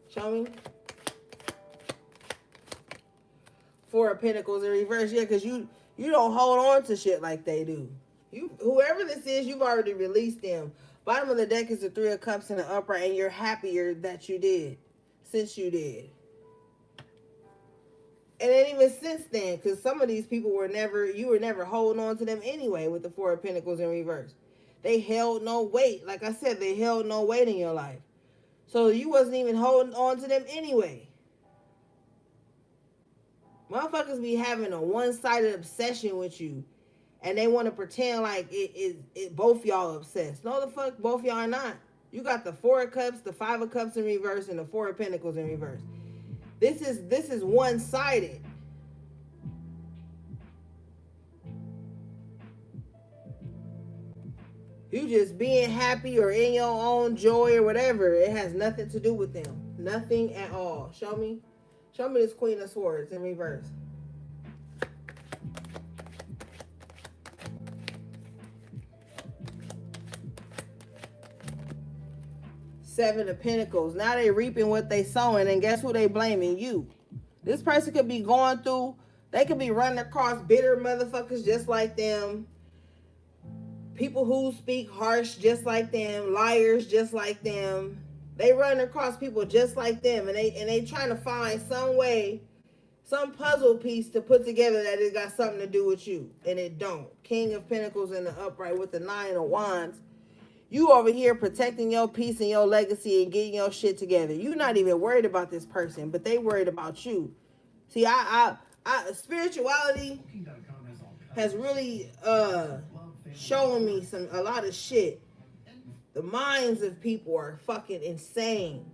Show me. Four of Pentacles in reverse, yeah, because you don't hold on to shit like they do. Whoever this is, you've already released them. Bottom of the deck is the Three of Cups in the upright, and you're happier that you did, since you did. And then even since then, because some of these people you were never holding on to them anyway with the Four of Pentacles in reverse. They held no weight. Like I said, they held no weight in your life. So you wasn't even holding on to them anyway. Motherfuckers be having a one-sided obsession with you. And they want to pretend like both y'all obsessed. No, the fuck, both y'all are not. You got the Four of Cups, the Five of Cups in reverse, and the Four of Pentacles in reverse. This is one-sided. You just being happy or in your own joy or whatever. It has nothing to do with them. Nothing at all. Show me. Show me this Queen of Swords in reverse. Seven of Pentacles. Now they reaping what they sowing, and guess who they blaming? You. This person could be going through, they could be running across bitter motherfuckers just like them. People who speak harsh just like them, liars just like them. They run across people just like them, and they trying to find some way, some puzzle piece to put together that it got something to do with you, and it don't. King of Pentacles in the upright with the Nine of Wands. You over here protecting your peace and your legacy and getting your shit together. You're not even worried about this person, but they worried about you. See, spirituality has really shown me a lot of shit. The minds of people are fucking insane.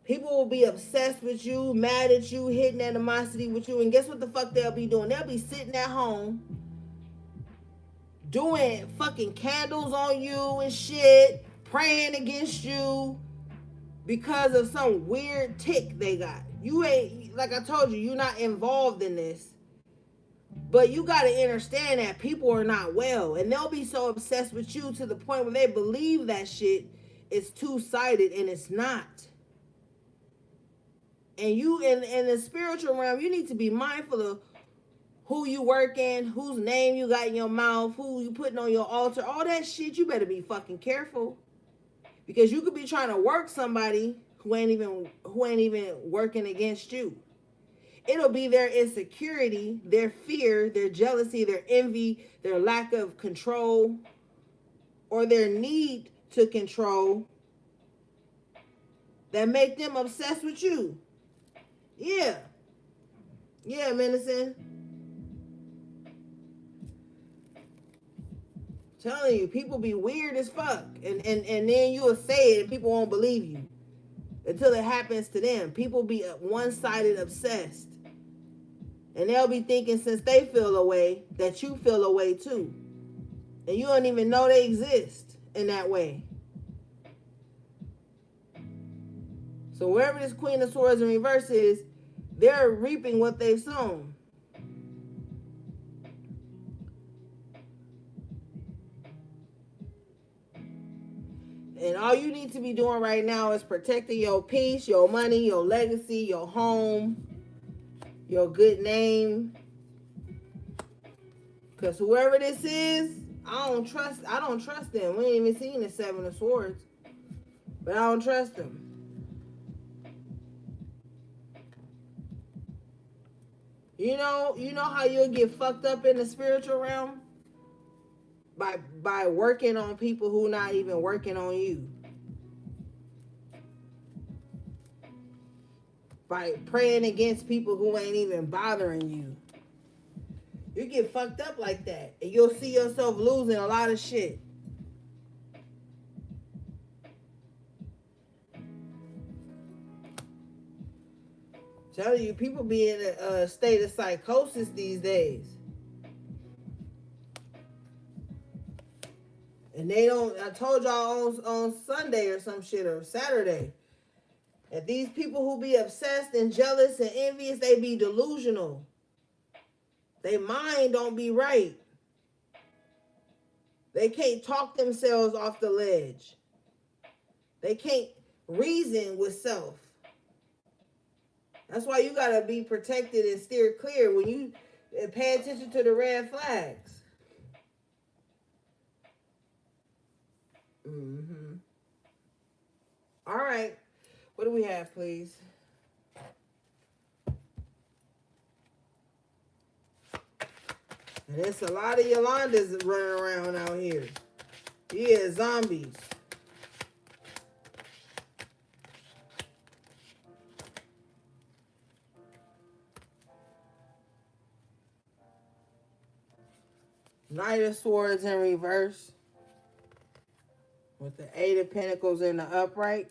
People will be obsessed with you, mad at you, hitting animosity with you, and guess what the fuck they'll be doing? They'll be sitting at home doing fucking candles on you and shit, praying against you because of some weird tick they got. You ain't, like I told you, you're not involved in this. But you got to understand that people are not well, and they'll be so obsessed with you to the point where they believe that shit is two-sided, and it's not. And you, in the spiritual realm, you need to be mindful of who you working, whose name you got in your mouth, who you putting on your altar, all that shit. You better be fucking careful, because you could be trying to work somebody who ain't even working against you. It'll be their insecurity, their fear, their jealousy, their envy, their lack of control, or their need to control that make them obsessed with you. Yeah, Menacing. Telling you, people be weird as fuck, and then you'll say it and people won't believe you until it happens to them. People be one-sided obsessed, and they'll be thinking since they feel a way that you feel a way too, and you don't even know they exist in that way. So wherever this Queen of Swords in reverse is, they're reaping what they've sown. And all you need to be doing right now is protecting your peace, your money, your legacy, your home, your good name. Because whoever this is, I don't trust them. We ain't even seen the Seven of Swords. But I don't trust them. You know how you'll get fucked up in the spiritual realm? By working on people who not even working on you. By praying against people who ain't even bothering you. You get fucked up like that, and you'll see yourself losing a lot of shit. Telling you, people be in a state of psychosis these days. And they don't, I told y'all on Sunday or some shit, or Saturday, that these people who be obsessed and jealous and envious, they be delusional. Their mind don't be right. They can't talk themselves off the ledge. They can't reason with self. That's why you got to be protected and steer clear when you pay attention to the red flags. All right. What do we have, please? And there's a lot of Yolandas running around out here. Yeah, zombies. Knight of Swords in reverse. With the Eight of Pentacles in the upright.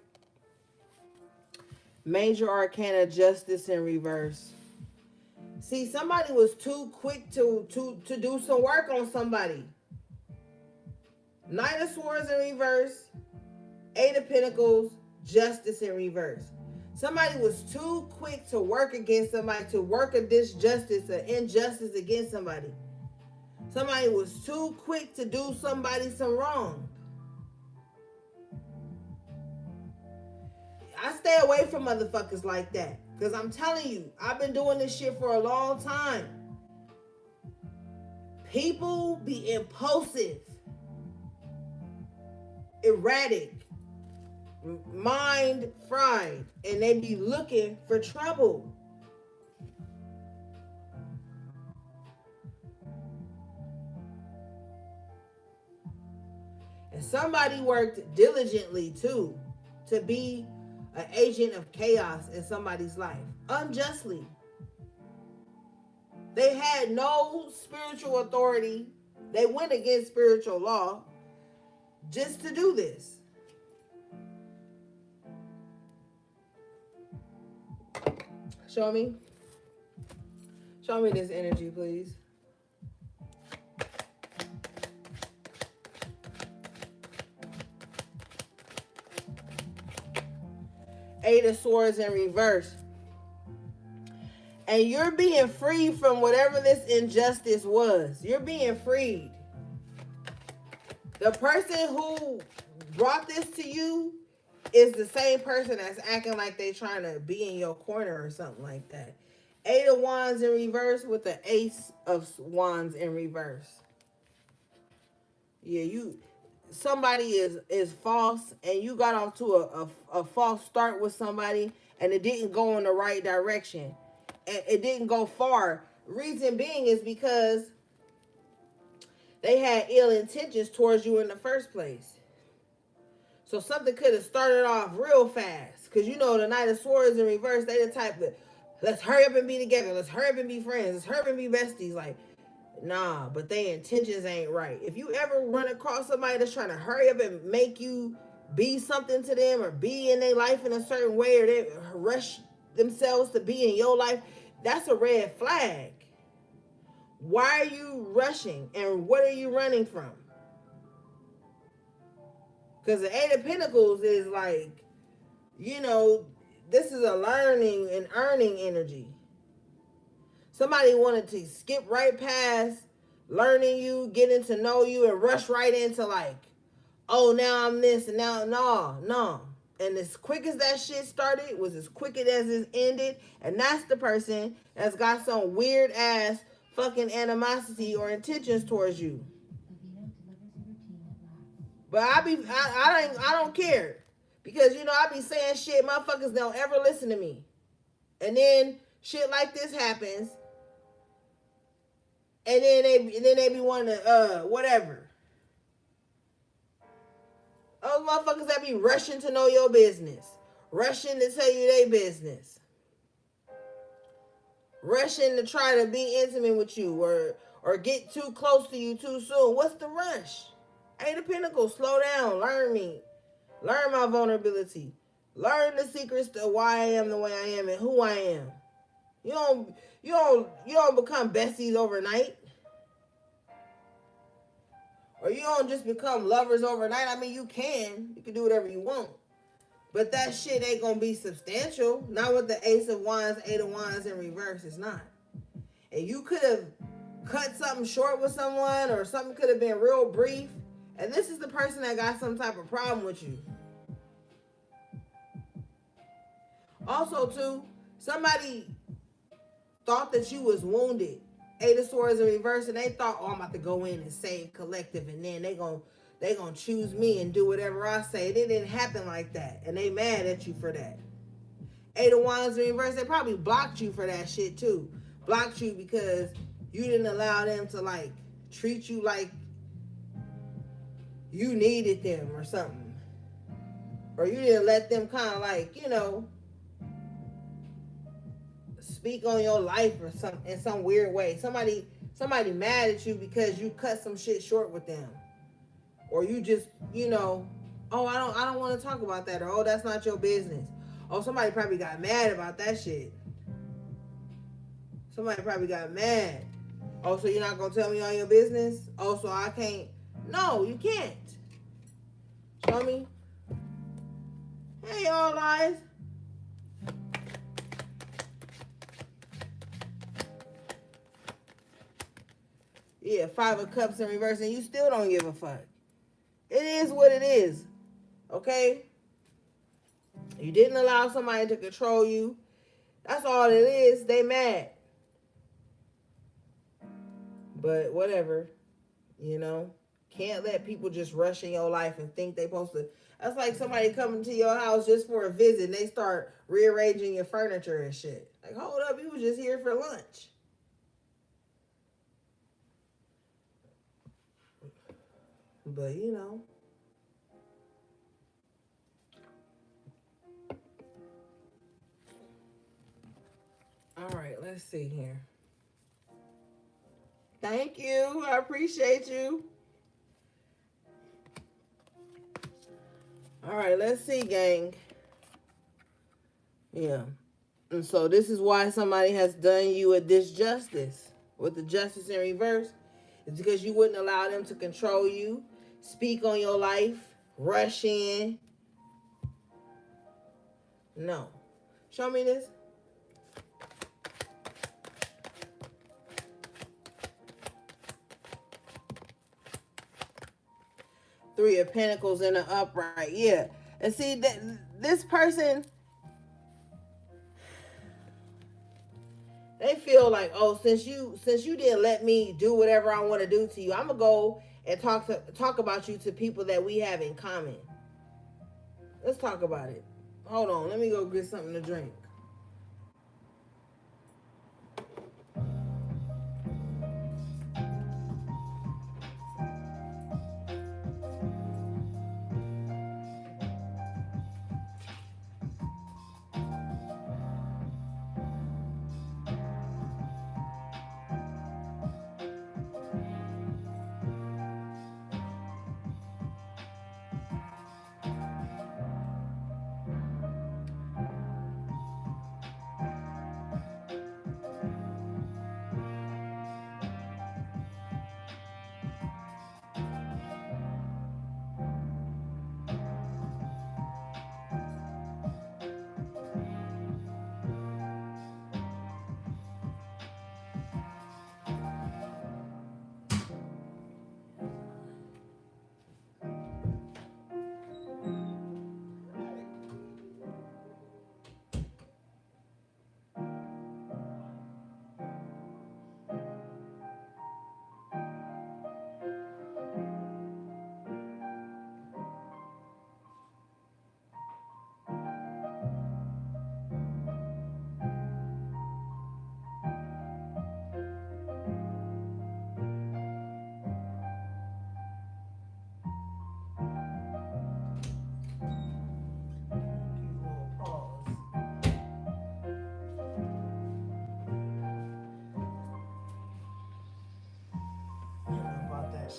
Major Arcana Justice in reverse. See, somebody was too quick to do some work on somebody. Knight of Swords in reverse. Eight of Pentacles, Justice in reverse. Somebody was too quick to work against somebody, to work a disjustice, an injustice against somebody. Somebody was too quick to do somebody some wrong. I stay away from motherfuckers like that. Because I'm telling you, I've been doing this shit for a long time. People be impulsive, erratic, mind fried, and they be looking for trouble. And somebody worked diligently too to be an agent of chaos in somebody's life unjustly. They had no spiritual authority. They went against spiritual law just to do this. Show me. Show me this energy, please. Eight of Swords in reverse. And you're being freed from whatever this injustice was. You're being freed. The person who brought this to you is the same person that's acting like they trying to be in your corner or something like that. Eight of Wands in reverse with the Ace of Wands in reverse. Yeah, somebody is false, and you got off to a false start with somebody, and it didn't go in the right direction. And it didn't go far. Reason being is because they had ill intentions towards you in the first place. So something could have started off real fast. Because you know the Knight of Swords in reverse, they the type that, let's hurry up and be together. Let's hurry up and be friends. Let's hurry up and be besties. Like, nah, but their intentions ain't right. If you ever run across somebody that's trying to hurry up and make you be something to them or be in their life in a certain way, or they rush themselves to be in your life, that's a red flag. Why are you rushing, and what are you running from? Because the Eight of Pentacles is like, you know, this is a learning and earning energy. Somebody wanted to skip right past learning you, getting to know you, and rush right into like, oh, now I'm this and now, no. And as quick as that shit started was as quick as it ended. And that's the person that's got some weird ass fucking animosity or intentions towards you. But I don't care. Because, you know, I be saying shit, motherfuckers don't ever listen to me. And then shit like this happens. And then they be wanting to, whatever. Those motherfuckers that be rushing to know your business. Rushing to tell you their business. Rushing to try to be intimate with you or get too close to you too soon. What's the rush? Eight of Pentacles, slow down. Learn me. Learn my vulnerability. Learn the secrets to why I am the way I am and who I am. You don't become besties overnight. Or you don't just become lovers overnight. I mean, you can do whatever you want. But that shit ain't going to be substantial. Not with the Ace of Wands, Eight of Wands in reverse. It's not. And you could have cut something short with someone, or something could have been real brief. And this is the person that got some type of problem with you. Also, too, somebody thought that you was wounded. Eight of Swords in reverse, and they thought, oh, I'm about to go in and save collective, and then they gonna choose me and do whatever I say. It didn't happen like that, and they mad at you for that. Eight of Wands in reverse, they probably blocked you for that shit too. Blocked you because you didn't allow them to like treat you like you needed them or something, or you didn't let them kind of like, you know, speak on your life or some in some weird way. Somebody mad at you because you cut some shit short with them, or you just, you know, oh, I don't want to talk about that, or oh, that's not your business. Oh, somebody probably got mad about that shit. Somebody probably got mad. Oh, so you're not gonna tell me all your business? Oh, so I can't? No, you can't. Show me. Hey, all eyes. Yeah, Five of Cups in reverse, and you still don't give a fuck. It is what it is. Okay? You didn't allow somebody to control you. That's all it is. They mad. But whatever, you know. Can't let people just rush in your life and think they supposed to. That's like somebody coming to your house just for a visit and they start rearranging your furniture and shit. Like, hold up, you was just here for lunch. But, you know. All right, let's see here. Thank you. I appreciate you. All right, let's see, gang. Yeah. And so this is why somebody has done you a disjustice with the justice in reverse. It's because you wouldn't allow them to control you, speak on your life, rush in. No. Show me this. Three of Pentacles in the upright. Yeah. And see that this person, they feel like, oh, since you didn't let me do whatever I want to do to you, I'm gonna go and talk about you to people that we have in common. Let's talk about it. Hold on, let me go get something to drink.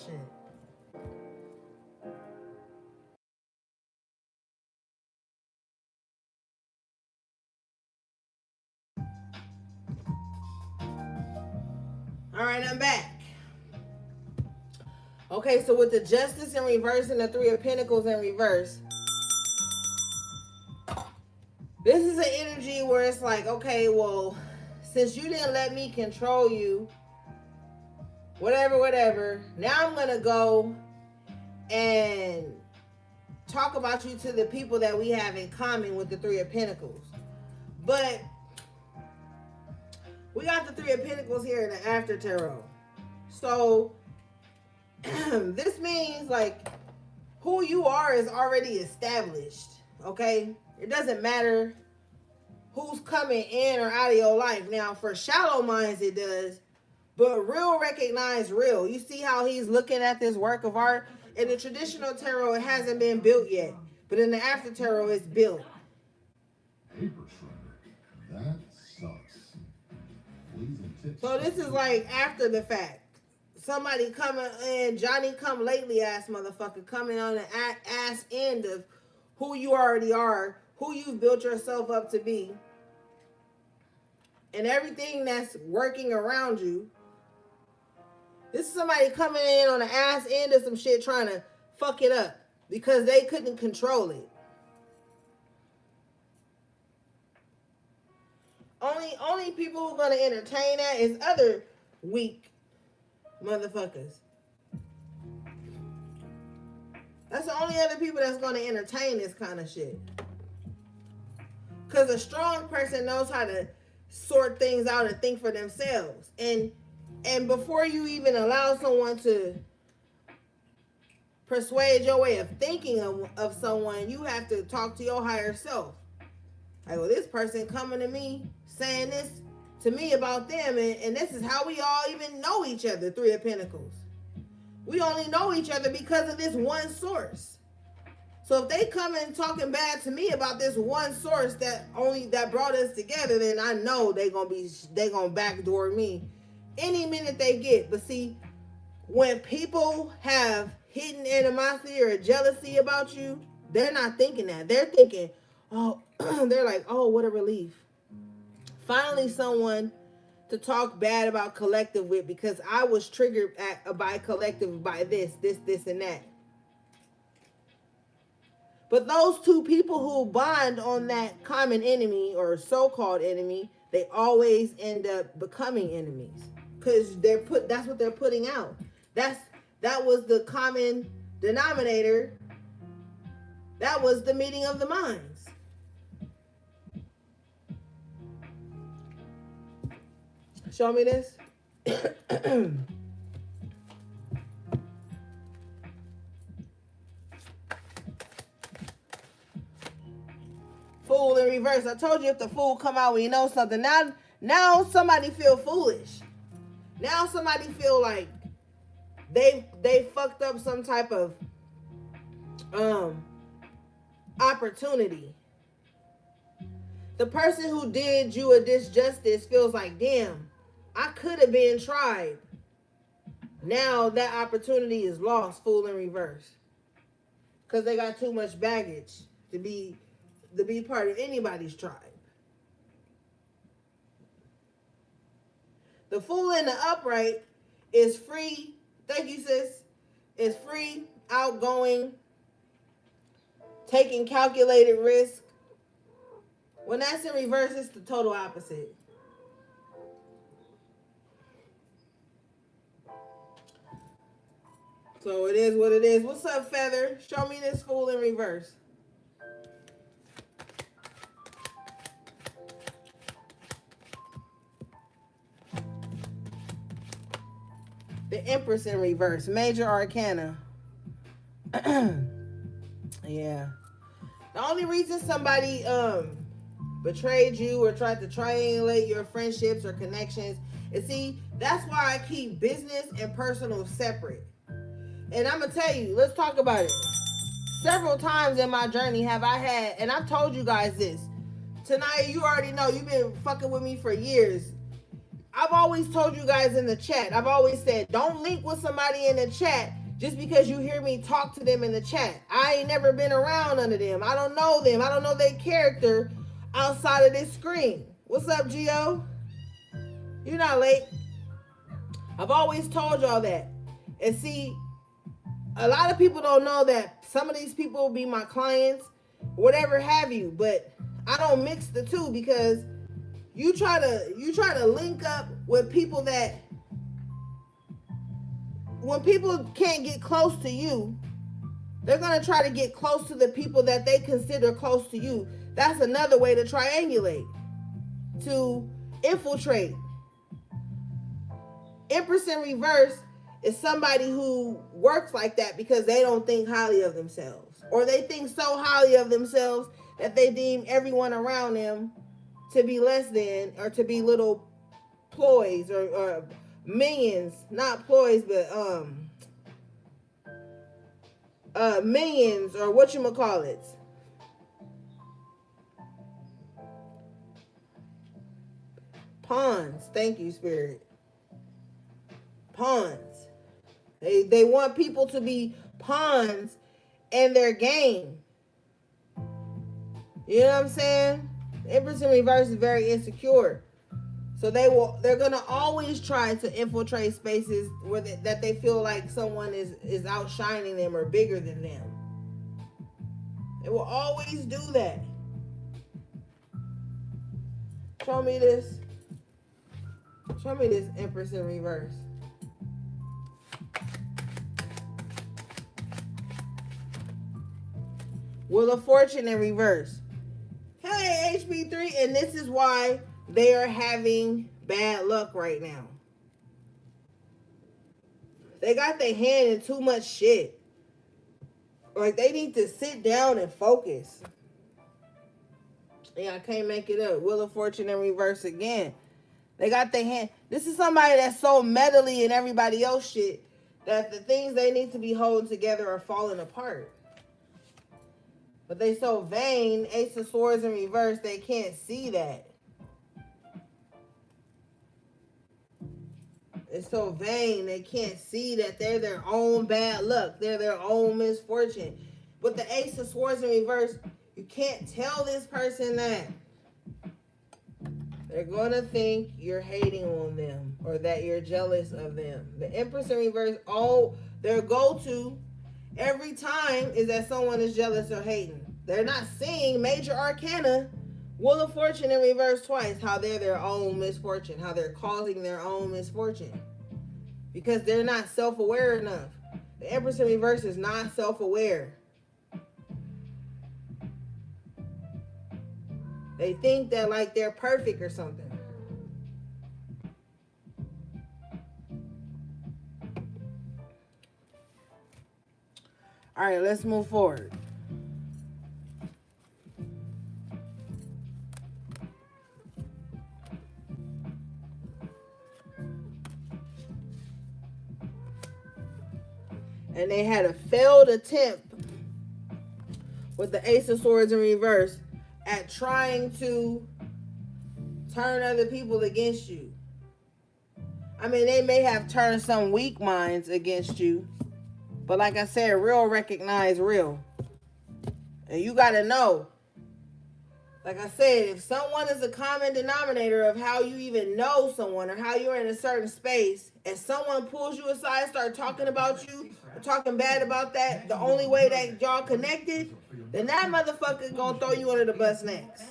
Shit. All right, I'm back. Okay, so with the Justice in reverse and the Three of Pentacles in reverse, this is an energy where it's like, okay, well, since you didn't let me control you, whatever, now I'm going to go and talk about you to the people that we have in common with the Three of Pentacles. But we got the Three of Pentacles here in the After Tarot. So this means like who you are is already established, okay? It doesn't matter who's coming in or out of your life. Now, for shallow minds, it does. But real recognize real. You see how he's looking at this work of art? In the traditional tarot, it hasn't been built yet. But in the After Tarot, it's built. Paper shredder. That sucks. Please and tips. So this is like after the fact. Somebody coming in, Johnny come lately ass motherfucker, coming on the ass end of who you already are, who you've built yourself up to be, and everything that's working around you. This is somebody coming in on the ass end of some shit trying to fuck it up because they couldn't control it. Only people who are going to entertain that is other weak motherfuckers. That's the only other people that's going to entertain this kind of shit. Because a strong person knows how to sort things out and think for themselves. And before you even allow someone to persuade your way of thinking of someone, you have to talk to your higher self. Like, well, this person coming to me saying this to me about them, and this is how we all even know each other. Three of Pentacles. We only know each other because of this one source. So if they come in talking bad to me about this one source that brought us together, then I know they gonna backdoor me any minute they get. But see, when people have hidden animosity or jealousy about you, they're not thinking that. They're thinking, oh, they're like, oh, what a relief. Finally, someone to talk bad about collective with, because I was triggered by collective by this, and that. But those two people who bond on that common enemy or so-called enemy, they always end up becoming enemies because that's what they're putting out. That was the common denominator. That was the meeting of the minds. Show me this. Fool in reverse. I told you if the fool come out when you know something. Now somebody feel foolish. Now somebody feel like they fucked up some type of opportunity. The person who did you a disjustice feels like, damn, I could have been tried. Now that opportunity is lost, fool in reverse. Because they got too much baggage to be part of anybody's tribe. The fool in the upright is free. Thank you, sis. Is free, outgoing, taking calculated risk. When that's in reverse, it's the total opposite. So it is what it is. What's up, Feather? Show me this fool in reverse. The Empress in reverse. Major Arcana. Yeah. The only reason somebody betrayed you or tried to triangulate your friendships or connections is, see, that's why I keep business and personal separate. And I'm going to tell you, let's talk about it. Several times in my journey have I had, and I've told you guys this. Tonight, you already know, you've been fucking with me for years. I've always told you guys in the chat, I've always said, don't link with somebody in the chat just because you hear me talk to them in the chat. I ain't never been around none of them. I don't know them. I don't know their character outside of this screen. What's up, Gio? You're not late. I've always told y'all that. And see, a lot of people don't know that some of these people will be my clients, whatever have you, but I don't mix the two because you try to link up with people that, when people can't get close to you, they're going to try to get close to the people that they consider close to you. That's another way to triangulate, to infiltrate. Empress in reverse is somebody who works like that because they don't think highly of themselves, or they think so highly of themselves that they deem everyone around them to be less than, or to be little ploys or minions, not ploys, but minions, or whatchamacallits. Pawns. Thank you, Spirit. Pawns. They want people to be pawns in their game. You know what I'm saying? Empress in reverse is very insecure. So they're gonna always try to infiltrate spaces where that they feel like someone is outshining them or bigger than them. They will always do that. Show me this. Show me this Empress in reverse. Wheel of Fortune in reverse. Hey, HB3, and this is why they are having bad luck right now. They got their hand in too much shit. Like, they need to sit down and focus. Yeah, I can't make it up. Wheel of Fortune in reverse again. They got their hand. This is somebody that's so medley in everybody else shit that the things they need to be holding together are falling apart. But they so vain, Ace of Swords in reverse, they can't see that. It's so vain, they can't see that they're their own bad luck. They're their own misfortune. With the Ace of Swords in reverse, you can't tell this person that. They're going to think you're hating on them or that you're jealous of them. The Empress in reverse, their go-to every time is that someone is jealous or hating. They're not seeing Major Arcana, Wheel of Fortune in reverse twice, how they're their own misfortune, how they're causing their own misfortune. Because they're not self-aware enough. The Empress in reverse is not self-aware. They think that like they're perfect or something. All right, let's move forward. And they had a failed attempt with the Ace of Swords in reverse at trying to turn other people against you. I mean, they may have turned some weak minds against you, but like I said, real recognize real. And you got to know, like I said, if someone is a common denominator of how you even know someone or how you're in a certain space, and someone pulls you aside, start talking about you, or talking bad about that, the only way that y'all connected, then that motherfucker gonna throw you under the bus next.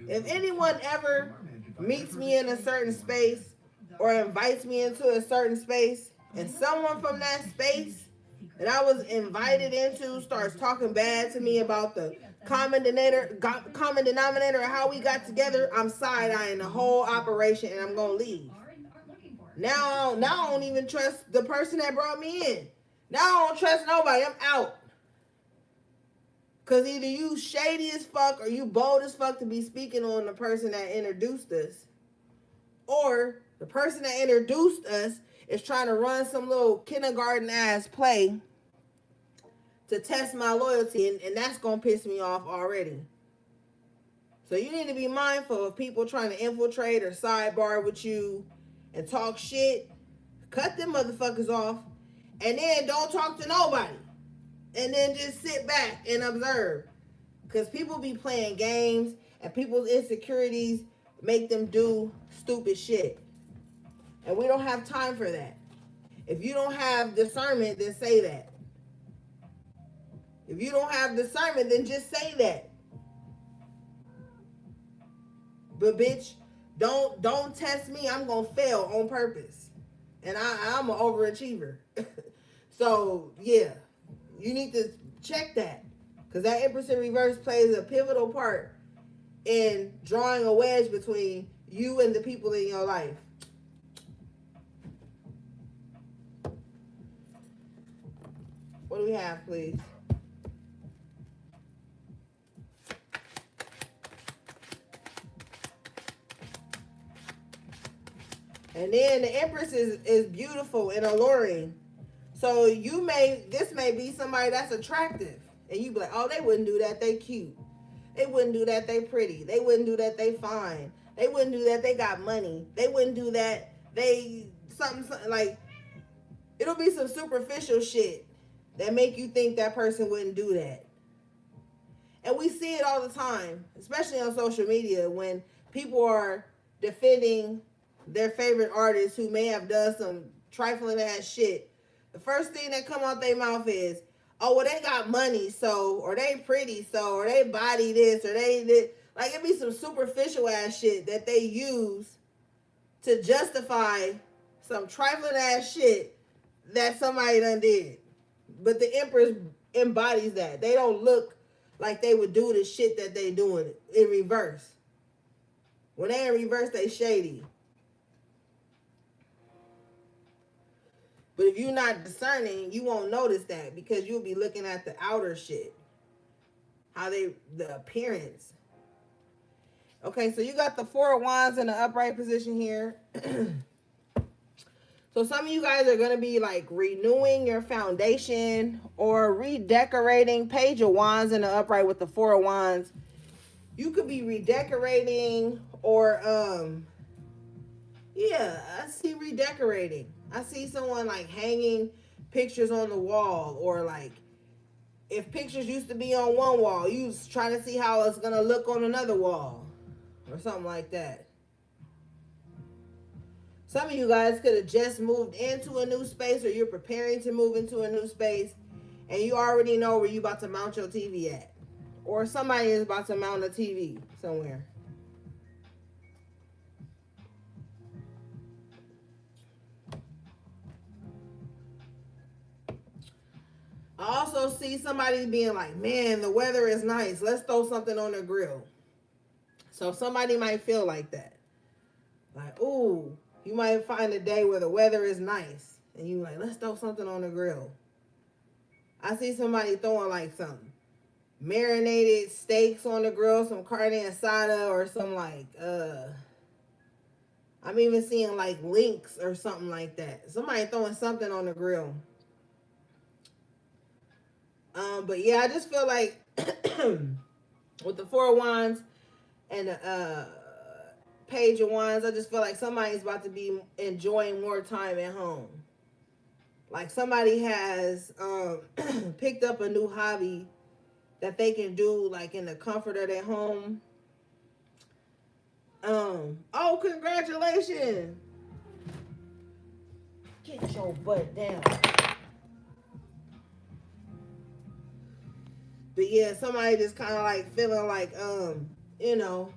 If anyone ever meets me in a certain space or invites me into a certain space, and someone from that space that I was invited into starts talking bad to me about the common denominator of how we got together, I'm side-eyeing the whole operation and I'm gonna leave. Now I don't even trust the person that brought me in. Now I don't trust nobody. I'm out. Because either you shady as fuck or you bold as fuck to be speaking on the person that introduced us, or the person that introduced us is trying to run some little kindergarten ass play to test my loyalty, and that's going to piss me off already. So you need to be mindful of people trying to infiltrate or sidebar with you and talk shit. Cut them motherfuckers off, and then don't talk to nobody. And then just sit back and observe. Because people be playing games, and people's insecurities make them do stupid shit. And we don't have time for that. If you don't have discernment, then say that. If you don't have discernment, then just say that. But bitch, don't test me. I'm gonna fail on purpose. And I'm an overachiever. So yeah, you need to check that. Because that Empress in reverse plays a pivotal part in drawing a wedge between you and the people in your life. What do we have, please? And then the Empress is beautiful and alluring. So this may be somebody that's attractive. And you be like, oh, they wouldn't do that, they cute. They wouldn't do that, they pretty. They wouldn't do that, they fine. They wouldn't do that, they got money. They wouldn't do that, they something like, it'll be some superficial shit that make you think that person wouldn't do that. And we see it all the time, especially on social media, when people are defending their favorite artists who may have done some trifling ass shit. The first thing that come out their mouth is, oh, well, they got money, so, or they pretty, so, or they body this, or they did. Like, it be some superficial ass shit that they use to justify some trifling ass shit that somebody done did. But the Empress embodies that. They don't look like they would do the shit that they doing in reverse. When they in reverse, they shady. But if you're not discerning, you won't notice that because you'll be looking at the outer shit. The appearance. Okay, so you got the Four of Wands in the upright position here. So some of you guys are going to be like renewing your foundation or redecorating. Page of Wands in the upright with the Four of Wands. You could be redecorating or, yeah, I see redecorating. I see someone like hanging pictures on the wall, or like if pictures used to be on one wall, you was trying to see how it's going to look on another wall or something like that. Some of you guys could have just moved into a new space, or you're preparing to move into a new space and you already know where you about to mount your TV at. Or somebody is about to mount a TV somewhere. I also see somebody being like, man, the weather is nice. Let's throw something on the grill. So somebody might feel like that. Like, ooh, you might find a day where the weather is nice. And you like, let's throw something on the grill. I see somebody throwing like some marinated steaks on the grill, some carne asada, or some like, I'm even seeing like links or something like that. Somebody throwing something on the grill. But yeah, I just feel like with the Four of Wands and the Page of Wands, I just feel like somebody's about to be enjoying more time at home. Like somebody has picked up a new hobby that they can do like in the comfort of their home. Oh, congratulations. Get your butt down. But yeah, somebody just kind of like feeling like, you know,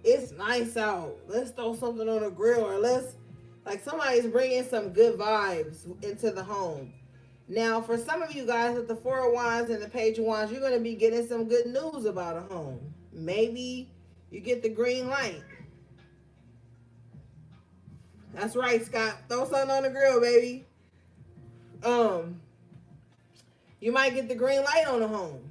it's nice out. Let's throw something on the grill, or let's, like somebody's bringing some good vibes into the home. Now, for some of you guys with the Four of Wands and the Page of Wands, you're going to be getting some good news about a home. Maybe you get the green light. That's right, Scott. Throw something on the grill, baby. You might get the green light on the home.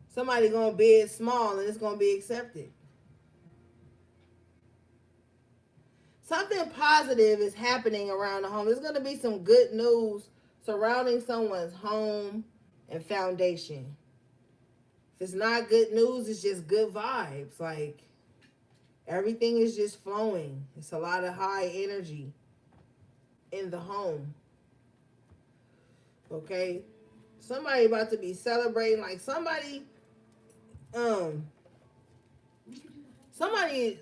Somebody gonna bid small and it's gonna be accepted. Something positive is happening around the home. There's gonna be some good news surrounding someone's home and foundation. If it's not good news, it's just good vibes. Like everything is just flowing. It's a lot of high energy in the home. Okay? Somebody about to be celebrating, like somebody somebody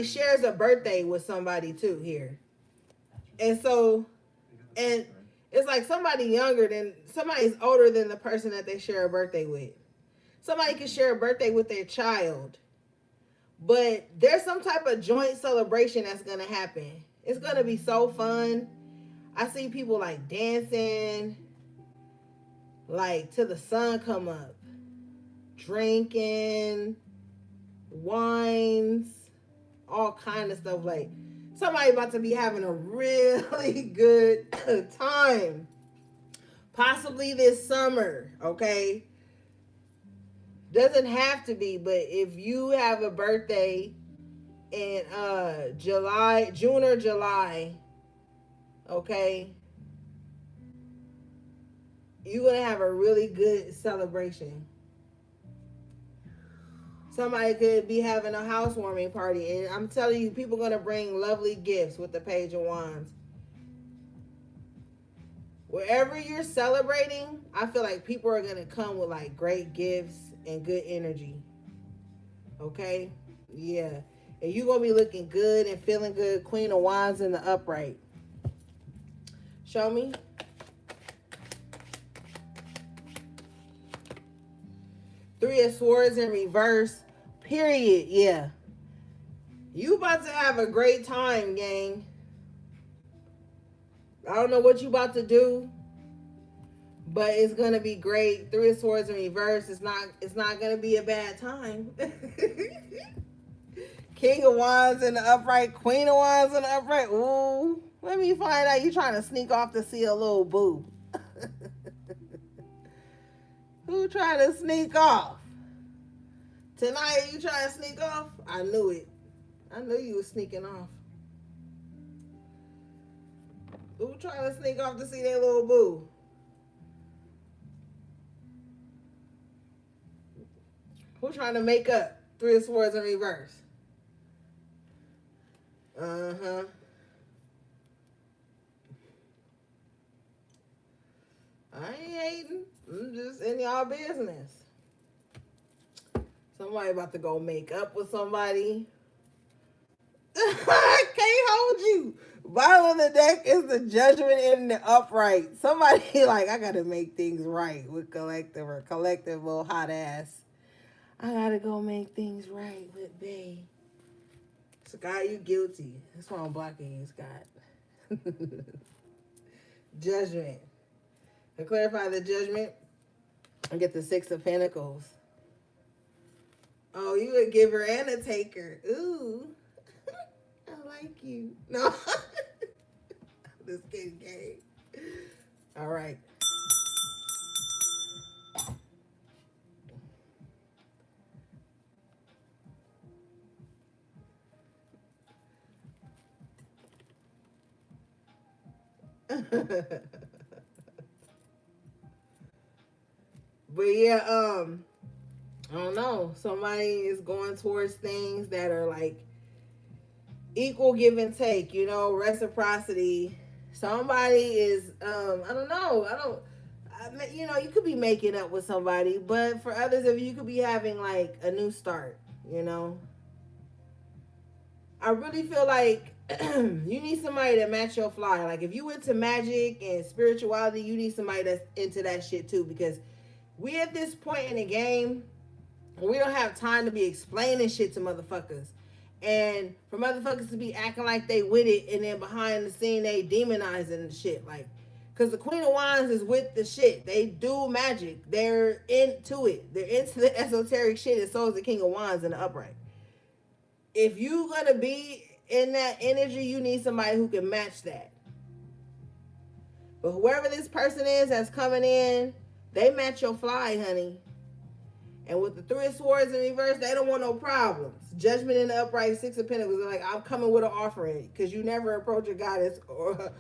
shares a birthday with somebody too here. And so, and it's like somebody's older than the person that they share a birthday with. Somebody can share a birthday with their child, but there's some type of joint celebration that's going to happen. It's going to be so fun. I see people like dancing, like till the sun come up, drinking wines, all kind of stuff. Like somebody about to be having a really good time, possibly this summer. Okay, doesn't have to be, but if you have a birthday in June or July, okay, you're gonna have a really good celebration. Somebody could be having a housewarming party, and I'm telling you, people are going to bring lovely gifts with the Page of Wands. Wherever you're celebrating, I feel like people are going to come with like great gifts and good energy. Okay? Yeah. And you're going to be looking good and feeling good. Queen of Wands in the upright. Show me. Three of Swords in reverse. Period. Yeah. You about to have a great time, gang. I don't know what you about to do, but it's gonna be great. Three of Swords in reverse. It's not gonna be a bad time. King of Wands in the upright, Queen of Wands in the upright. Ooh, let me find out you trying to sneak off to see a little boo. Who trying to sneak off? Tonight you trying to sneak off? I knew it. I knew you was sneaking off. Who trying to sneak off to see their little boo? Who trying to make up? Three of Swords in reverse. Uh-huh. I ain't hating. I'm just in y'all business. Somebody about to go make up with somebody. I can't hold you. Bottom of the deck is the Judgment in the upright. Somebody like, I gotta make things right with collective or collective little hot ass. I gotta go make things right with Bay. Scott, you guilty. That's why I'm blocking you, Scott. Judgment. To clarify the Judgment, I get the Six of Pentacles. Oh, you a giver and a taker. Ooh. I like you. No. This kid gay. All right. But yeah, I don't know. Somebody is going towards things that are like equal give and take, you know, reciprocity. Somebody is, I don't know. You know, you could be making up with somebody, but for others of you, you could be having like a new start, you know. I really feel like you need somebody to match your fly. Like if you into magic and spirituality, you need somebody that's into that shit too, because we at this point in the game, we don't have time to be explaining shit to motherfuckers. And for motherfuckers to be acting like they with it and then behind the scene they demonizing the shit. Like, because the Queen of Wands is with the shit. They do magic. They're into it. They're into the esoteric shit, and so is the King of Wands in the upright. If you gonna be in that energy, you need somebody who can match that. But whoever this person is that's coming in, they match your fly, honey. And with the Three of Swords in reverse, they don't want no problems. Judgment in the upright, Six of Pentacles. They're like, I'm coming with an offering. Because you never approach a goddess or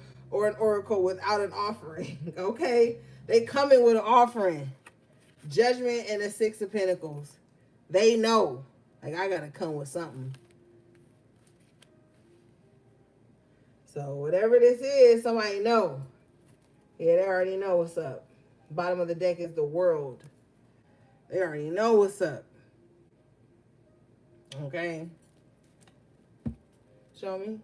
an oracle without an offering. Okay? They coming with an offering. Judgment and the Six of Pentacles. They know. Like, I got to come with something. So whatever this is, somebody know. Yeah, they already know what's up. Bottom of the deck is the World. They already know what's up. Okay. Show me.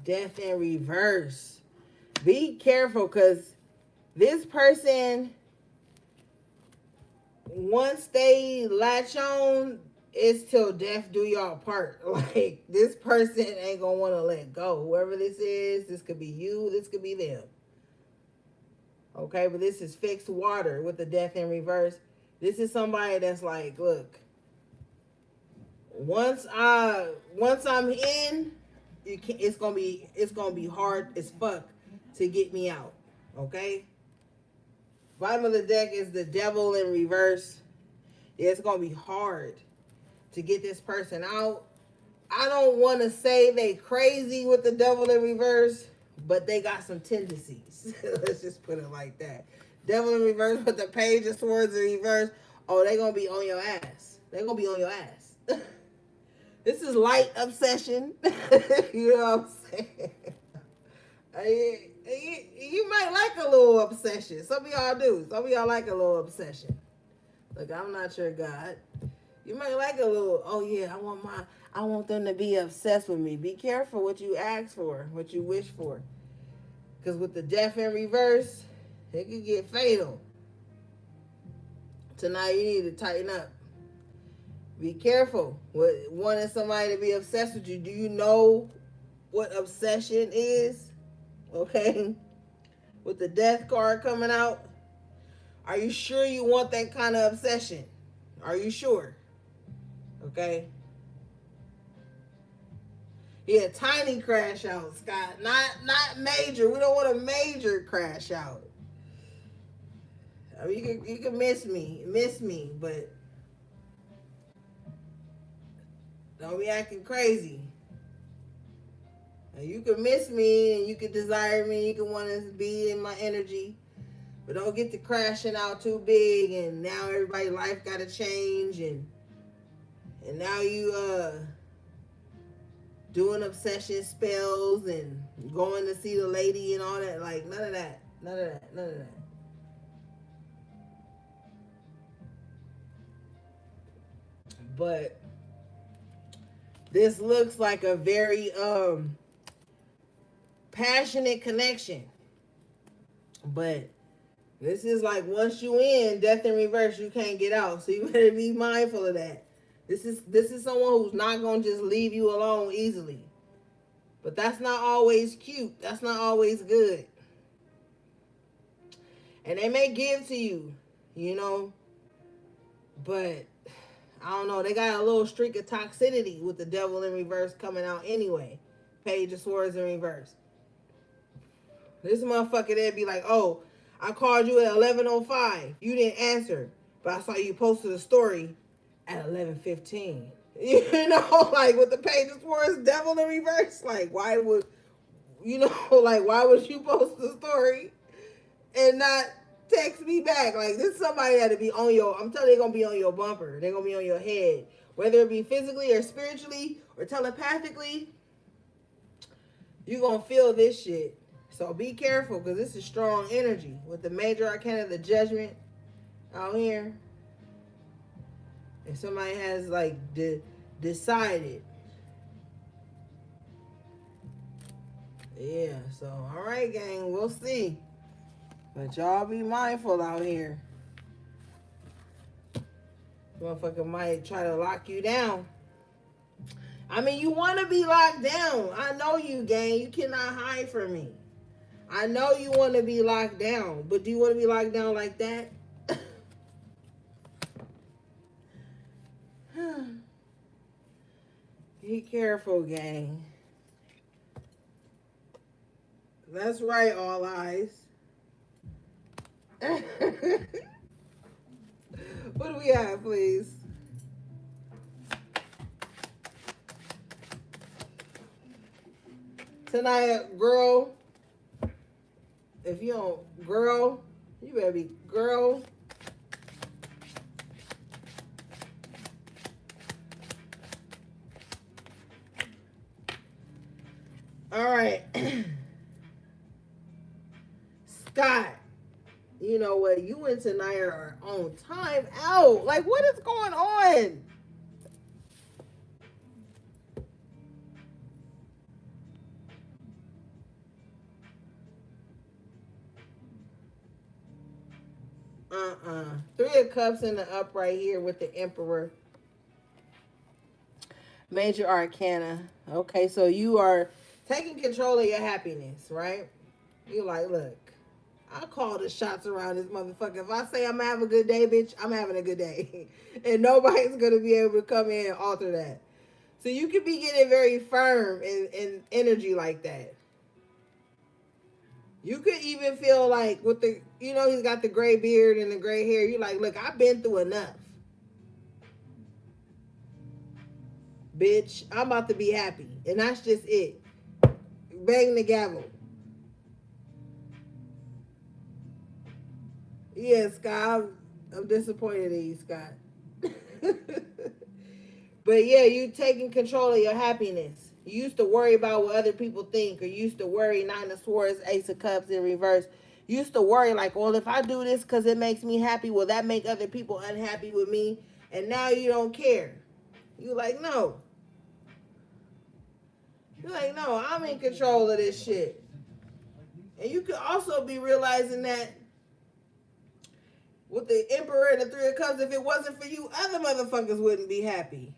Death in reverse. Be careful, because this person, once they latch on, it's till death do y'all part. Like, this person ain't gonna want to let go. Whoever this is, this could be you, this could be them. Okay, but this is fixed water with the death in reverse. This is somebody that's like, look, once I'm in, it's gonna be hard as fuck to get me out. Okay. Bottom of the deck is the Devil in reverse. Yeah, it's gonna be hard to get this person out. I don't want to say they crazy with the Devil in reverse, but they got some tendencies. Let's just put it like that. Devil in reverse with the Page of Swords in reverse. Oh, they gonna be on your ass. They gonna be on your ass. This is light obsession. You know what I'm saying? You might like a little obsession. Some of y'all do. Some of y'all like a little obsession. Look, I'm not your God. You might like a little, oh yeah, I want them to be obsessed with me. Be careful what you ask for, what you wish for. Because with the death in reverse, it could get fatal. Tonight you need to tighten up. Be careful with wanting somebody to be obsessed with you. Do you know what obsession is? Okay. With the death card coming out, are you sure you want that kind of obsession? Are you sure? Okay. Yeah, tiny crash out, Scott. Not major. We don't want a major crash out. I mean, you can miss me, but don't be acting crazy. Now, you can miss me and you can desire me. You can want to be in my energy, but don't get to crashing out too big. And now everybody's life got to change, and now you doing obsession spells and going to see the lady and all that. Like none of that. But this looks like a very passionate connection. But this is like once you in death in reverse, you can't get out. So you better be mindful of that. This is someone who's not gonna just leave you alone easily. But that's not always cute. That's not always good. And they may give to you, you know, but I don't know. They got a little streak of toxicity with the devil in reverse coming out anyway. Page of Swords in reverse. This motherfucker, they'd be like, oh, I called you at 11:05. You didn't answer, but I saw you posted a story at 11:15. You know, like with the Page of Swords, devil in reverse. Like, why would, you know, like, why would you post the story and not text me back? Like, this is somebody that to be on your, I'm telling you, they're going to be on your bumper. They're going to be on your head. Whether it be physically or spiritually or telepathically, you're going to feel this shit. So be careful, because this is strong energy. With the major arcana, the judgment out here. And somebody has, like, decided. Yeah, so, all right, gang, we'll see. But y'all be mindful out here. Motherfucker might try to lock you down. I mean, you want to be locked down. I know you, gang. You cannot hide from me. I know you want to be locked down. But do you want to be locked down like that? Be careful, gang. That's right, all eyes. What do we have, please? Tonight, girl. If you don't, girl, you better be girl. All right. Scott, you know what? You and tonight are on time out. Like, what is going on? Three of Cups in the upright here with the Emperor. Major Arcana. Okay, so you are taking control of your happiness, right? You're like, look, I call the shots around this motherfucker. If I say I'm gonna have a good day, bitch, I'm having a good day. And nobody's gonna be able to come in and alter that. So you could be getting very firm in energy like that. You could even feel like with the, you know, he's got the gray beard and the gray hair. You're like, look, I've been through enough. Bitch, I'm about to be happy. And that's just it. Bang the gavel. Yeah, Scott, I'm disappointed in you, Scott. But yeah, you taking control of your happiness. You used to worry about what other people think, or you used to worry, Nine of Swords, Ace of Cups in reverse. You used to worry like, well, if I do this because it makes me happy, will that make other people unhappy with me? And now you don't care. You like, no. You're like, no, I'm in control of this shit. And you could also be realizing that with the Emperor and the Three of Cups, if it wasn't for you, other motherfuckers wouldn't be happy.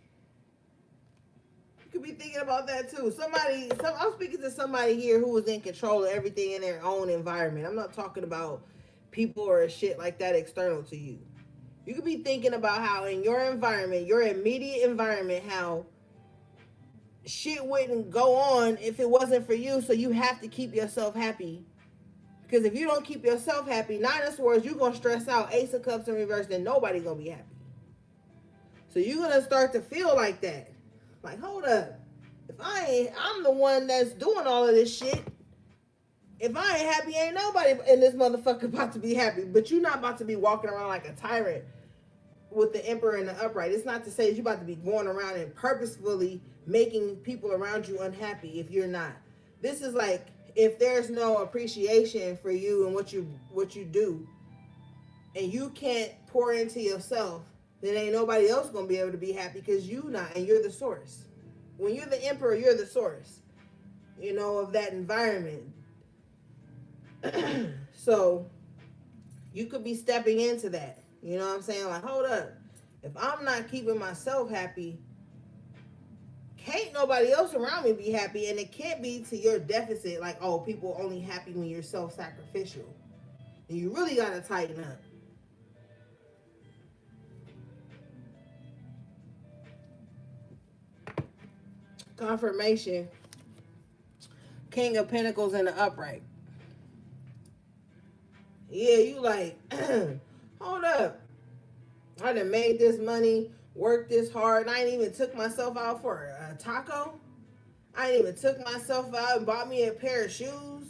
You could be thinking about that too. I'm speaking to somebody here who was in control of everything in their own environment. I'm not talking about people or shit like that external to you. You could be thinking about how in your environment, your immediate environment, how shit wouldn't go on if it wasn't for you. So you have to keep yourself happy. Because if you don't keep yourself happy, Nine of Swords, you're going to stress out. Ace of Cups in reverse, then nobody going to be happy. So you're going to start to feel like that. Like, hold up. I'm the one that's doing all of this shit. If I ain't happy, ain't nobody in this motherfucker about to be happy. But you're not about to be walking around like a tyrant with the Emperor and the upright. It's not to say you're about to be going around and purposefully making people around you unhappy if you're not. This is like, if there's no appreciation for you and what you do, and you can't pour into yourself, then ain't nobody else gonna be able to be happy because you not, and you're the source. When you're the Emperor, you're the source, of that environment. So you could be stepping into that. You know what I'm saying? Like, hold up. If I'm not keeping myself happy, can't nobody else around me be happy, and it can't be to your deficit. Like, oh, people only happy when you're self-sacrificial. And you really gotta tighten up. Confirmation. King of Pentacles in the upright. Yeah, you like, hold up. I done made this money, worked this hard, and I ain't even took myself out for a taco. I ain't even took myself out and bought me a pair of shoes,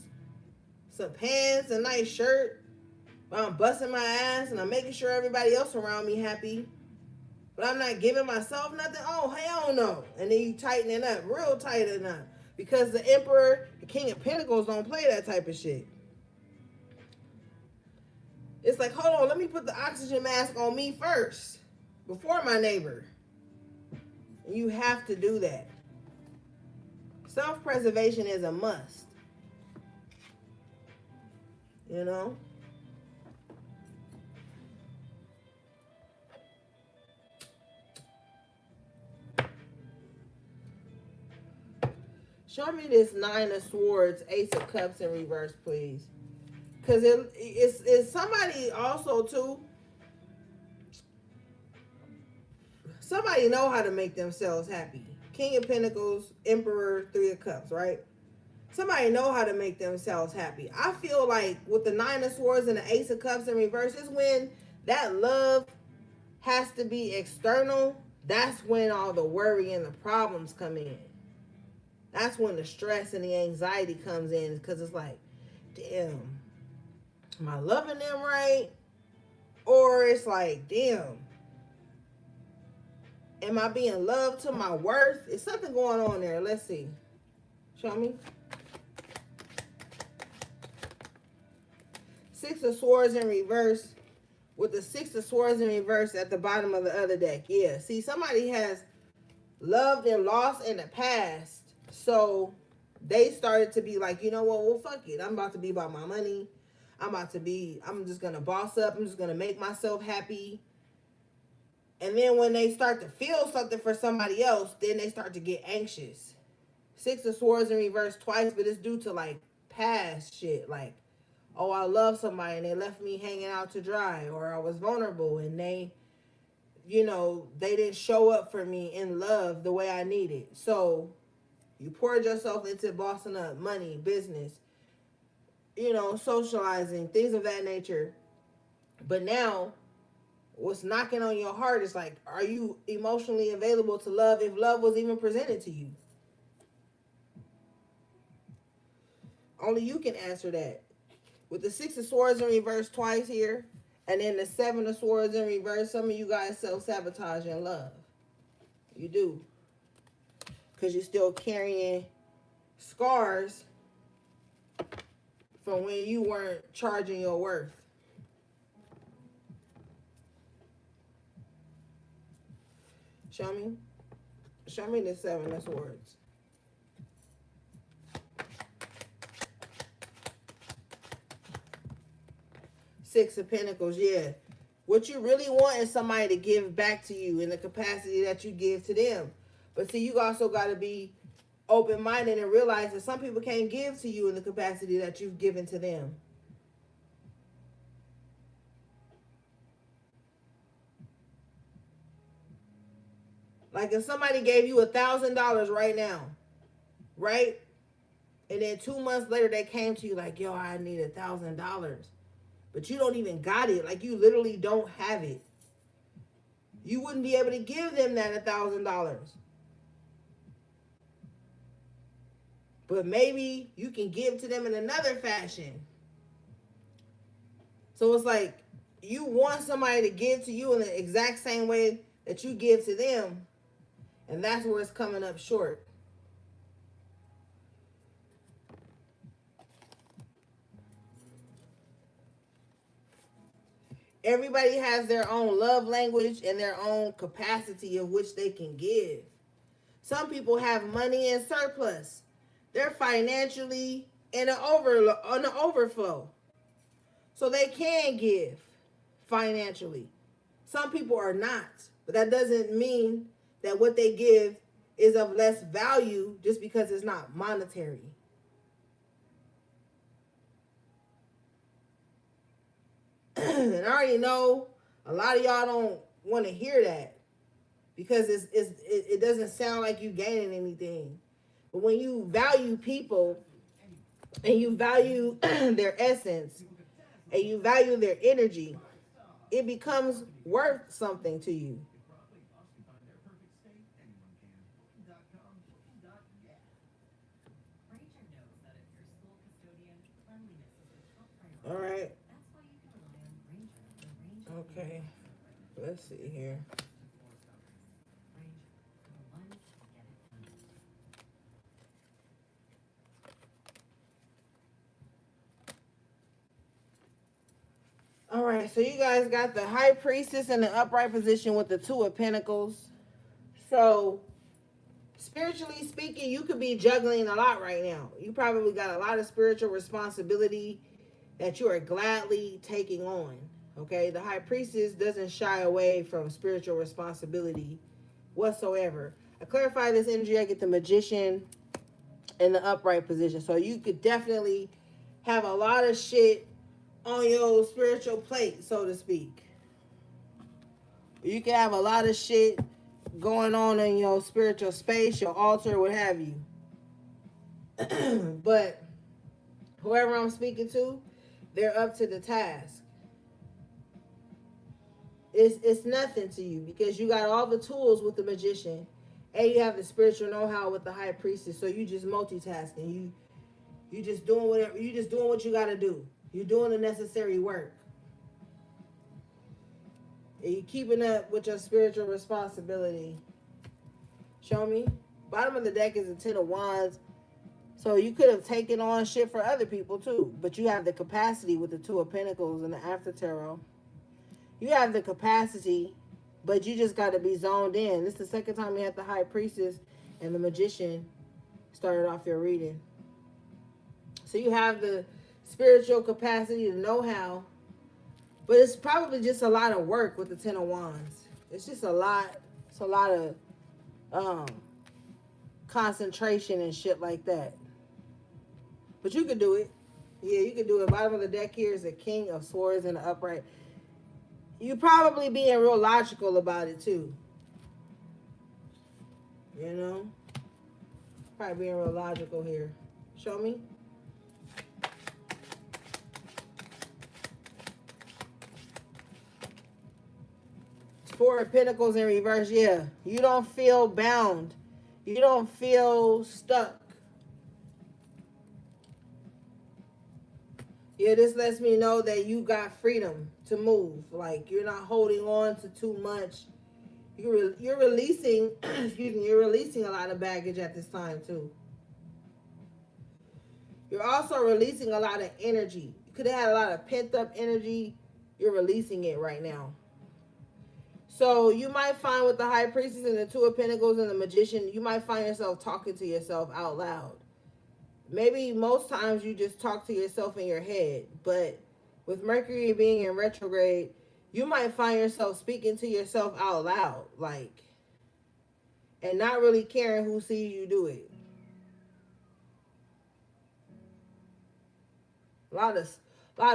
some pants, a nice shirt. But I'm busting my ass and I'm making sure everybody else around me happy. But I'm not giving myself nothing. Oh, hell no. And then you tighten it up, real tighten up. Because the Emperor, the King of Pentacles don't play that type of shit. It's like, hold on, let me put the oxygen mask on me first before my neighbor. You have to do that. Self-preservation is a must. Show me this Nine of Swords, Ace of Cups in reverse, please. Because it's somebody also, too. Somebody know how to make themselves happy. King of Pentacles, Emperor, Three of Cups, right? Somebody know how to make themselves happy. I feel like with the Nine of Swords and the Ace of Cups in reverse is when that love has to be external. That's when all the worry and the problems come in. That's when the stress and the anxiety comes in, because it's like, damn, am I loving them right? Or it's like, damn, am I being loved to my worth? Is something going on there? Let's see. Show me. Six of Swords in reverse with the Six of Swords in reverse at the bottom of the other deck. Yeah, see, somebody has loved and lost in the past. So they started to be like, you know what? Well, fuck it. I'm about to be about my money. I'm just going to boss up. I'm just going to make myself happy. And then when they start to feel something for somebody else, then they start to get anxious. Six of Swords in reverse twice, but it's due to like past shit. Like, oh, I love somebody and they left me hanging out to dry, or I was vulnerable and they didn't show up for me in love the way I needed. So you poured yourself into bossing up, money, business, socializing, things of that nature. But now what's knocking on your heart is like, are you emotionally available to love if love was even presented to you? Only you can answer that. With the Six of Swords in reverse twice here, and then the Seven of Swords in reverse, some of you guys self-sabotage in love. You do. Because you're still carrying scars from when you weren't charging your worth. Show me. Show me the Seven of Swords. Six of Pentacles, yeah. What you really want is somebody to give back to you in the capacity that you give to them. But see, you also got to be open-minded and realize that some people can't give to you in the capacity that you've given to them. Like if somebody gave you $1,000 right now, right? And then 2 months later they came to you like, yo, I need $1,000. But you don't even got it. Like you literally don't have it. You wouldn't be able to give them that $1,000. But maybe you can give to them in another fashion. So it's like you want somebody to give to you in the exact same way that you give to them. And that's where it's coming up short. Everybody has their own love language and their own capacity of which they can give. Some people have money in surplus. They're financially in an overflow. So they can give financially. Some people are not. But that doesn't mean that what they give is of less value just because it's not monetary. And I already know a lot of y'all don't want to hear that because it doesn't sound like you gaining anything. But when you value people and you value their essence and you value their energy, it becomes worth something to you. All right. Okay. Let's see here. All right, so you guys got the High Priestess in the upright position with the Two of Pentacles. So, spiritually speaking, you could be juggling a lot right now. You probably got a lot of spiritual responsibility that you are gladly taking on. Okay, the High Priestess doesn't shy away from spiritual responsibility whatsoever. I clarify this energy, I get the Magician in the upright position. So you could definitely have a lot of shit on your spiritual plate, so to speak. You can have a lot of shit going on in your spiritual space, your altar, what have you. But whoever I'm speaking to, they're up to the task. It's nothing to you because you got all the tools with the Magician and you have the spiritual know-how with the High Priestess. So you just multitasking. You just doing whatever. You just doing what you got to do. You're doing the necessary work. And you're keeping up with your spiritual responsibility. Show me. Bottom of the deck is the Ten of Wands. So you could have taken on shit for other people too. But you have the capacity with the Two of Pentacles and the After Tarot. You have the capacity, but you just got to be zoned in. This is the second time you had the High Priestess and the Magician started off your reading. So you have the spiritual capacity, the know-how, but it's probably just a lot of work with the Ten of Wands. It's just a lot. It's a lot of concentration and shit like that. But you could do it. Yeah, you could do it. Bottom of the deck here is the King of Swords in the upright. You probably being real logical about it too. You know? Probably being real logical here. Show me. Four of Pentacles in reverse. Yeah. You don't feel bound. You don't feel stuck. Yeah, this lets me know that you got freedom to move. Like, you're not holding on to too much. You're releasing, excuse me, you're releasing a lot of baggage at this time, too. You're also releasing a lot of energy. You could have had a lot of pent-up energy. You're releasing it right now. So you might find with the High Priestess and the Two of Pentacles and the Magician, you might find yourself talking to yourself out loud. Maybe most times you just talk to yourself in your head, but with Mercury being in retrograde, You might find yourself speaking to yourself out loud, like, and not really caring who sees you do it. A lot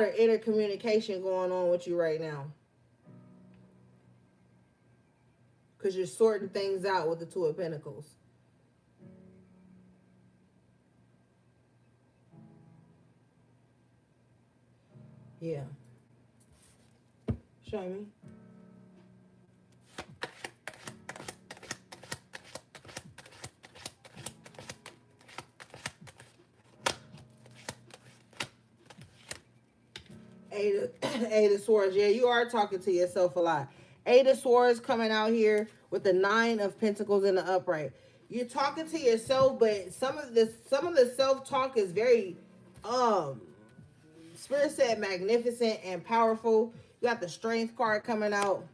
of inner communication going on with you right now, because you're sorting things out with the Two of Pentacles. Yeah. Show me. Eight of Swords. Yeah, you are talking to yourself a lot. Eight of Swords coming out here with the Nine of Pentacles in the upright. You're talking to yourself, but some of the self-talk is very Spirit said magnificent and powerful. You got the Strength card coming out.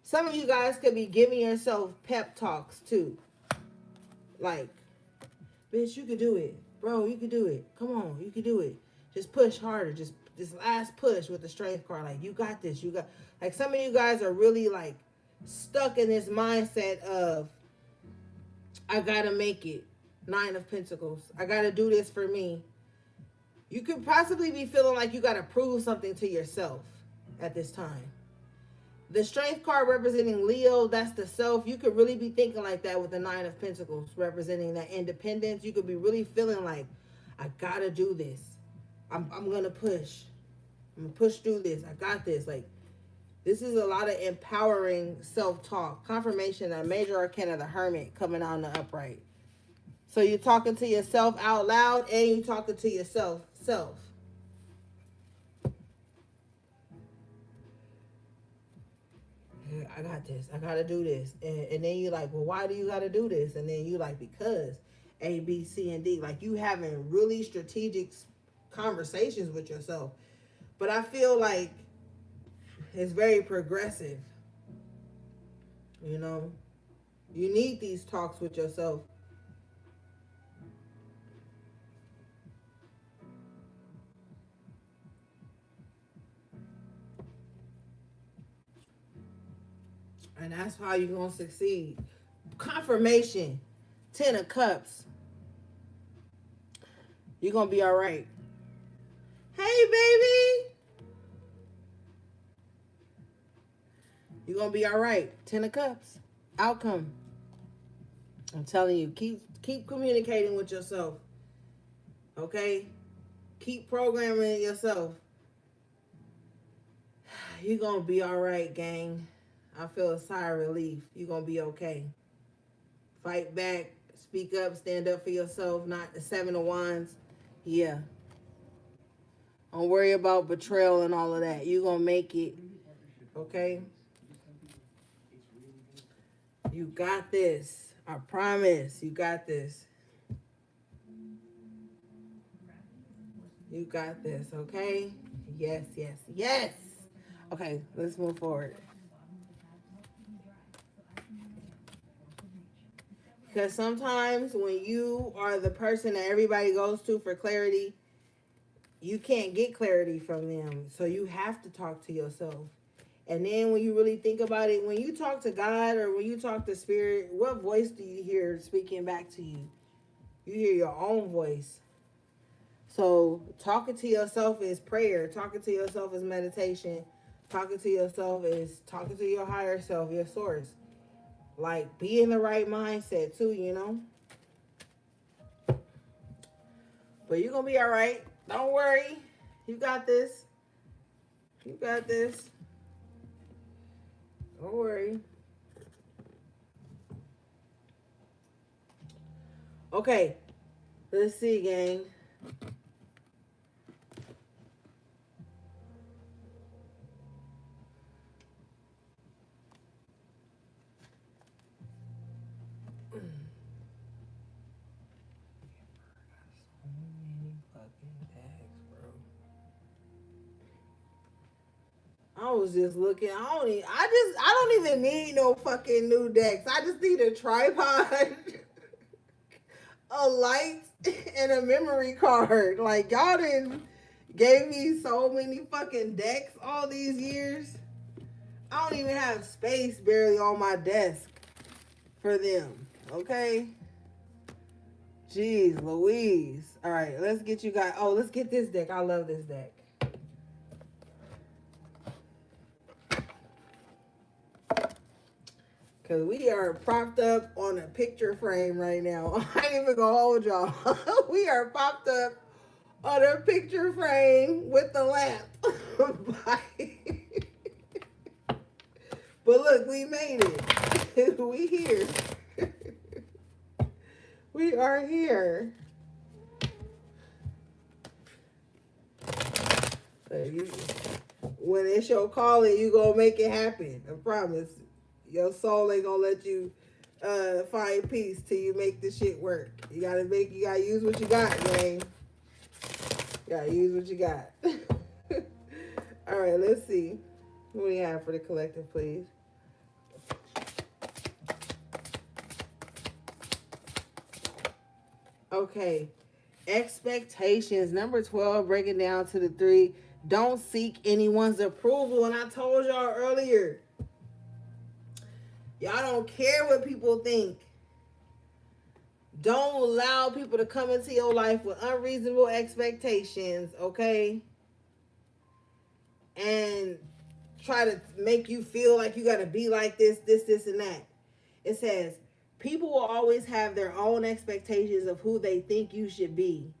Some of you guys could be giving yourself pep talks too. Like, bitch, you could do it. Bro, you could do it. Come on, you could do it. Just push harder. Just this last push with the Strength card. Like, you got this. You got, like, some of you guys are really like stuck in this mindset of, I gotta make it. Nine of Pentacles. I gotta do this for me. You could possibly be feeling like you gotta prove something to yourself at this time. The Strength card representing Leo, that's the self. You could really be thinking like that with the Nine of Pentacles representing that independence. You could be really feeling like, I gotta do this. I'm gonna push. I'm gonna push through this. I got this. Like, this is a lot of empowering self-talk. Confirmation that Major Arcana, the Hermit, coming out in the upright. So you're talking to yourself out loud and you're talking to yourself. I got this. I got to do this. And then you're like, well, why do you got to do this? And then you like, because A, B, C, and D. Like, you having really strategic conversations with yourself. But I feel like it's very progressive. You know? You need these talks with yourself. And that's how you're going to succeed. Confirmation. 10 of Cups. You're going to be all right. Hey, baby. You're going to be all right. 10 of Cups. Outcome. I'm telling you, keep communicating with yourself. Okay? Keep programming yourself. You're going to be all right, gang. I feel a sigh of relief. You're going to be okay. Fight back. Speak up. Stand up for yourself. Not the 7 of Wands. Yeah. Don't worry about betrayal and all of that. You're going to make it. Okay? You got this. I promise. You got this. You got this. Okay? Yes, yes, yes. Okay, let's move forward. Because sometimes when you are the person that everybody goes to for clarity, you can't get clarity from them. So you have to talk to yourself. And then when you really think about it, when you talk to God or when you talk to Spirit, what voice do you hear speaking back to you? You hear your own voice. So talking to yourself is prayer. Talking to yourself is meditation. Talking to yourself is talking to your higher self, your source. Like, be in the right mindset too, you know? But you're going to be all right. Don't worry. You got this. You got this. Don't worry. Okay. Let's see, gang. I was just looking. I don't even need no fucking new decks. I just need a tripod, a light, and a memory card. Like, y'all didn't gave me so many fucking decks all these years. I don't even have space barely on my desk for them. Okay? Jeez Louise. All right, let's get you guys. Oh, let's get this deck. I love this deck. Because we are propped up on a picture frame right now. I ain't even gonna hold y'all. We are propped up on a picture frame with the lamp. But look, we made it. We here. We are here. When it's your calling, you gonna make it happen. I promise. Your soul ain't gonna let you find peace till you make the shit work. You gotta use what you got, gang. You gotta use what you got. All right, let's see. What do we have for the collective, please? Okay. Expectations. Number 12, breaking down to the 3. Don't seek anyone's approval. And I told y'all earlier, y'all don't care what people think. Don't allow people to come into your life with unreasonable expectations, okay? And try to make you feel like you got to be like this, and that. It says, people will always have their own expectations of who they think you should be.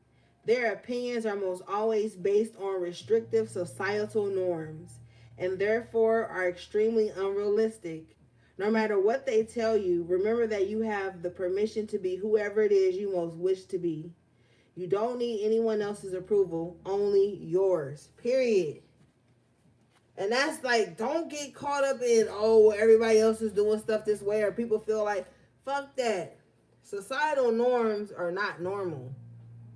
Their opinions are most always based on restrictive societal norms and therefore are extremely unrealistic. No matter what they tell you, remember that you have the permission to be whoever it is you most wish to be. You don't need anyone else's approval, only yours. Period. And that's like, don't get caught up in, oh, everybody else is doing stuff this way, or people feel like, fuck that. Societal norms are not normal.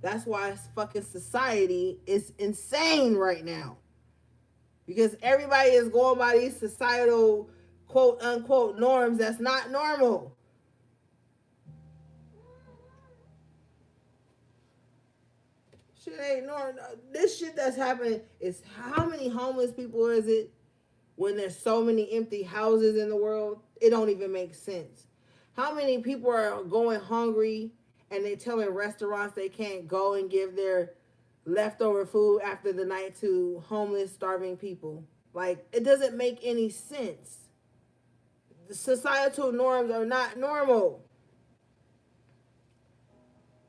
That's why fucking society is insane right now. Because everybody is going by these societal quote unquote norms that's not normal. Shit ain't normal. This shit that's happening is, how many homeless people is it when there's so many empty houses in the world? It don't even make sense. How many people are going hungry and they telling restaurants they can't go and give their leftover food after the night to homeless, starving people? Like, it doesn't make any sense. The societal norms are not normal.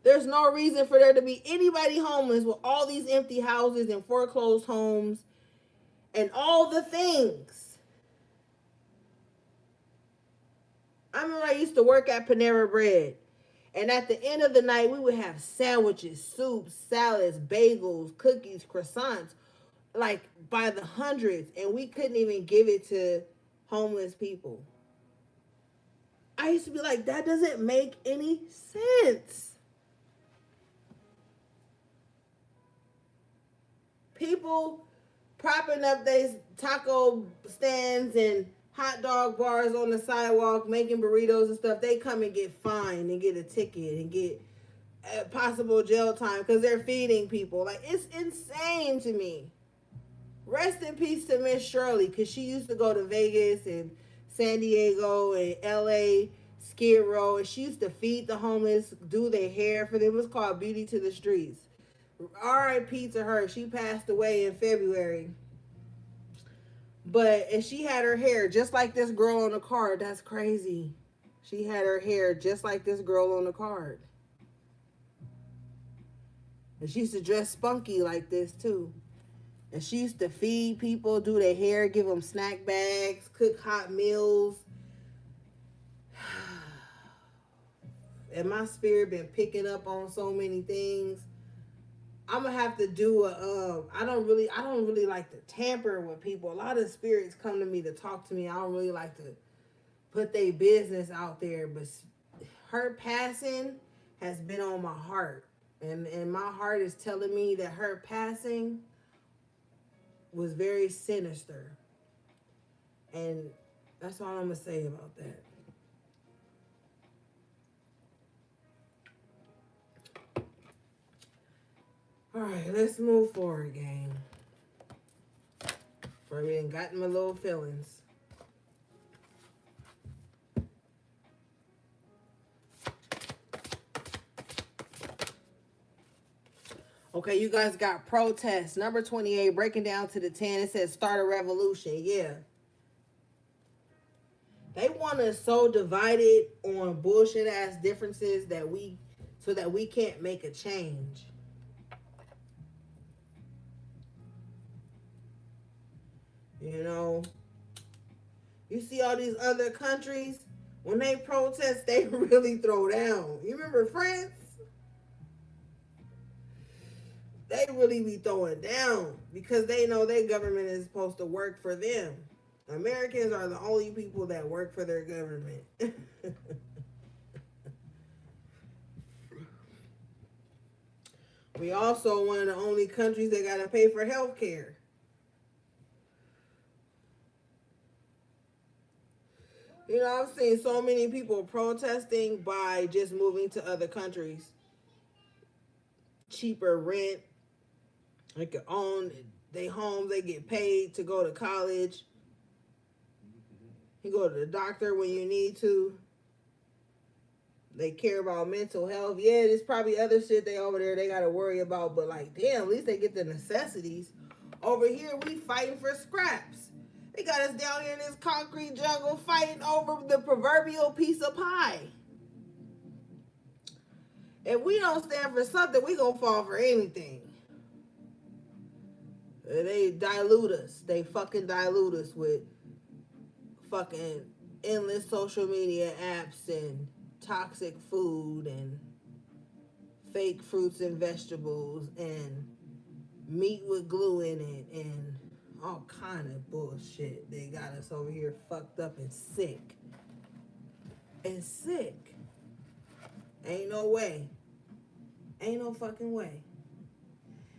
There's no reason for there to be anybody homeless with all these empty houses and foreclosed homes and all the things. I remember I used to work at Panera Bread. And at the end of the night, we would have sandwiches, soups, salads, bagels, cookies, croissants, like by the hundreds. And we couldn't even give it to homeless people. I used to be like, that doesn't make any sense. People propping up these taco stands and hot dog bars on the sidewalk, making burritos and stuff, they come and get fined and get a ticket and get possible jail time because they're feeding people. Like, it's insane to me. Rest in peace to Miss Shirley, because she used to go to Vegas and San Diego and LA, Skid Row, and she used to feed the homeless, do their hair for them. It was called Beauty to the Streets. R.I.P. to her. She passed away in February. And she had her hair just like this girl on the card. That's crazy. She had her hair just like this girl on the card. And she used to dress spunky like this too. And she used to feed people, do their hair, give them snack bags, cook hot meals. And my spirit been picking up on so many things. I'm gonna have to do I don't really like to tamper with people. A lot of spirits come to me to talk to me. I don't really like to put their business out there, but her passing has been on my heart. And my heart is telling me that her passing was very sinister. And that's all I'm gonna say about that. All right, let's move forward, gang. For we ain't got my little feelings. Okay, you guys got protest. Number 28, breaking down to the 10. It says start a revolution. Yeah. They want us so divided on bullshit ass differences that we can't make a change. You know, you see all these other countries, when they protest, they really throw down. You remember France? They really be throwing down because they know their government is supposed to work for them. Americans are the only people that work for their government. We also one of the only countries that got to pay for health care. You know, I've seen so many people protesting by just moving to other countries. Cheaper rent. They can own their homes. They get paid to go to college. You go to the doctor when you need to. They care about mental health. Yeah, there's probably other shit they over there they got to worry about. But like, damn, at least they get the necessities. Over here, we fighting for scraps. They got us down here in this concrete jungle fighting over the proverbial piece of pie. If we don't stand for something, we gonna fall for anything. They dilute us. They fucking dilute us with fucking endless social media apps and toxic food and fake fruits and vegetables and meat with glue in it and all kind of bullshit. They got us over here fucked up and sick. And sick. Ain't no way. Ain't no fucking way.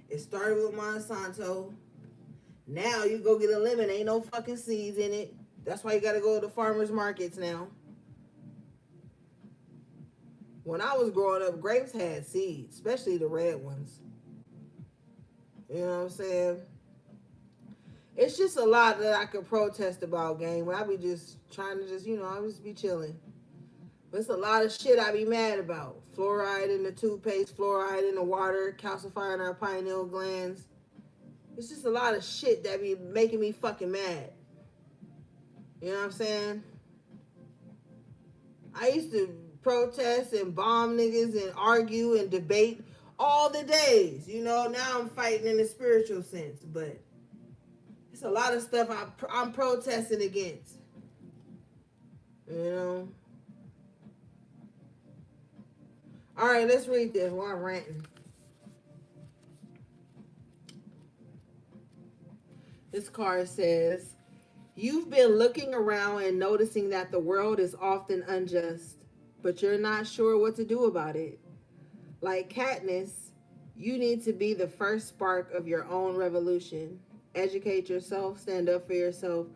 It started with Monsanto. Now you go get a lemon. Ain't no fucking seeds in it. That's why you gotta go to the farmers markets now. When I was growing up, grapes had seeds, especially the red ones. You know what I'm saying? It's just a lot that I could protest about, gang. But I be just trying to just, I just be chilling. But it's a lot of shit I be mad about. Fluoride in the toothpaste, fluoride in the water, calcifying our pineal glands. It's just a lot of shit that be making me fucking mad. You know what I'm saying? I used to protest and bomb niggas and argue and debate all the days. Now I'm fighting in the spiritual sense, but it's a lot of stuff I'm protesting against. All right, let's read this while I'm ranting. This card says, you've been looking around and noticing that the world is often unjust, but you're not sure what to do about it. Like Katniss, you need to be the first spark of your own revolution. Educate yourself, stand up for yourself.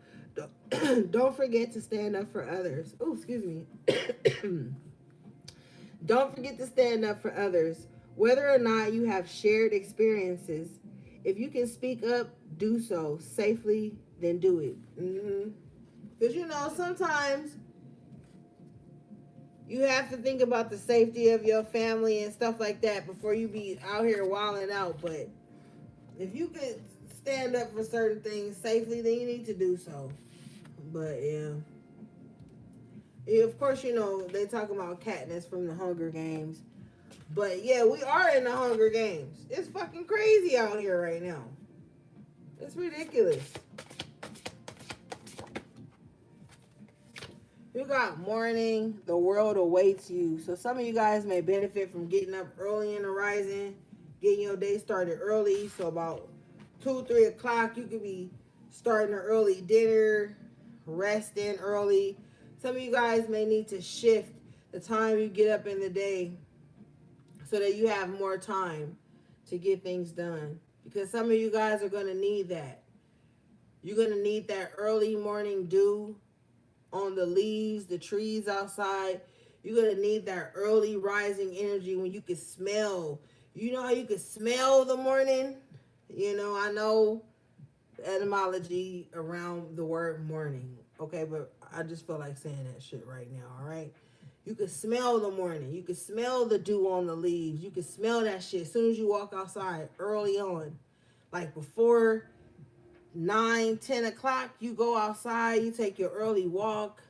Don't forget to stand up for others. Oh, excuse me. Don't forget to stand up for others, whether or not you have shared experiences. If you can speak up, do so safely, then do it. Because, sometimes you have to think about the safety of your family and stuff like that before you be out here wilding out. But if you could stand up for certain things safely, then you need to do so. But, yeah, of course, they talk about Katniss from the Hunger Games. But, yeah, we are in the Hunger Games. It's fucking crazy out here right now. It's ridiculous. You got morning, the world awaits you. So some of you guys may benefit from getting up early in the rising, getting your day started early. So about 2, 3 o'clock, you could be starting an early dinner, resting early. Some of you guys may need to shift the time you get up in the day so that you have more time to get things done. Because some of you guys are going to need that. You're going to need that early morning dew on the leaves, the trees outside. You're going to need that early rising energy when you can smell You know how you can smell the morning? You know, I know etymology around the word morning. Okay, but I just feel like saying that shit right now, all right? You can smell the morning. You can smell the dew on the leaves. You can smell that shit as soon as you walk outside early on. Like before 9, 10 o'clock, you go outside, you take your early walk,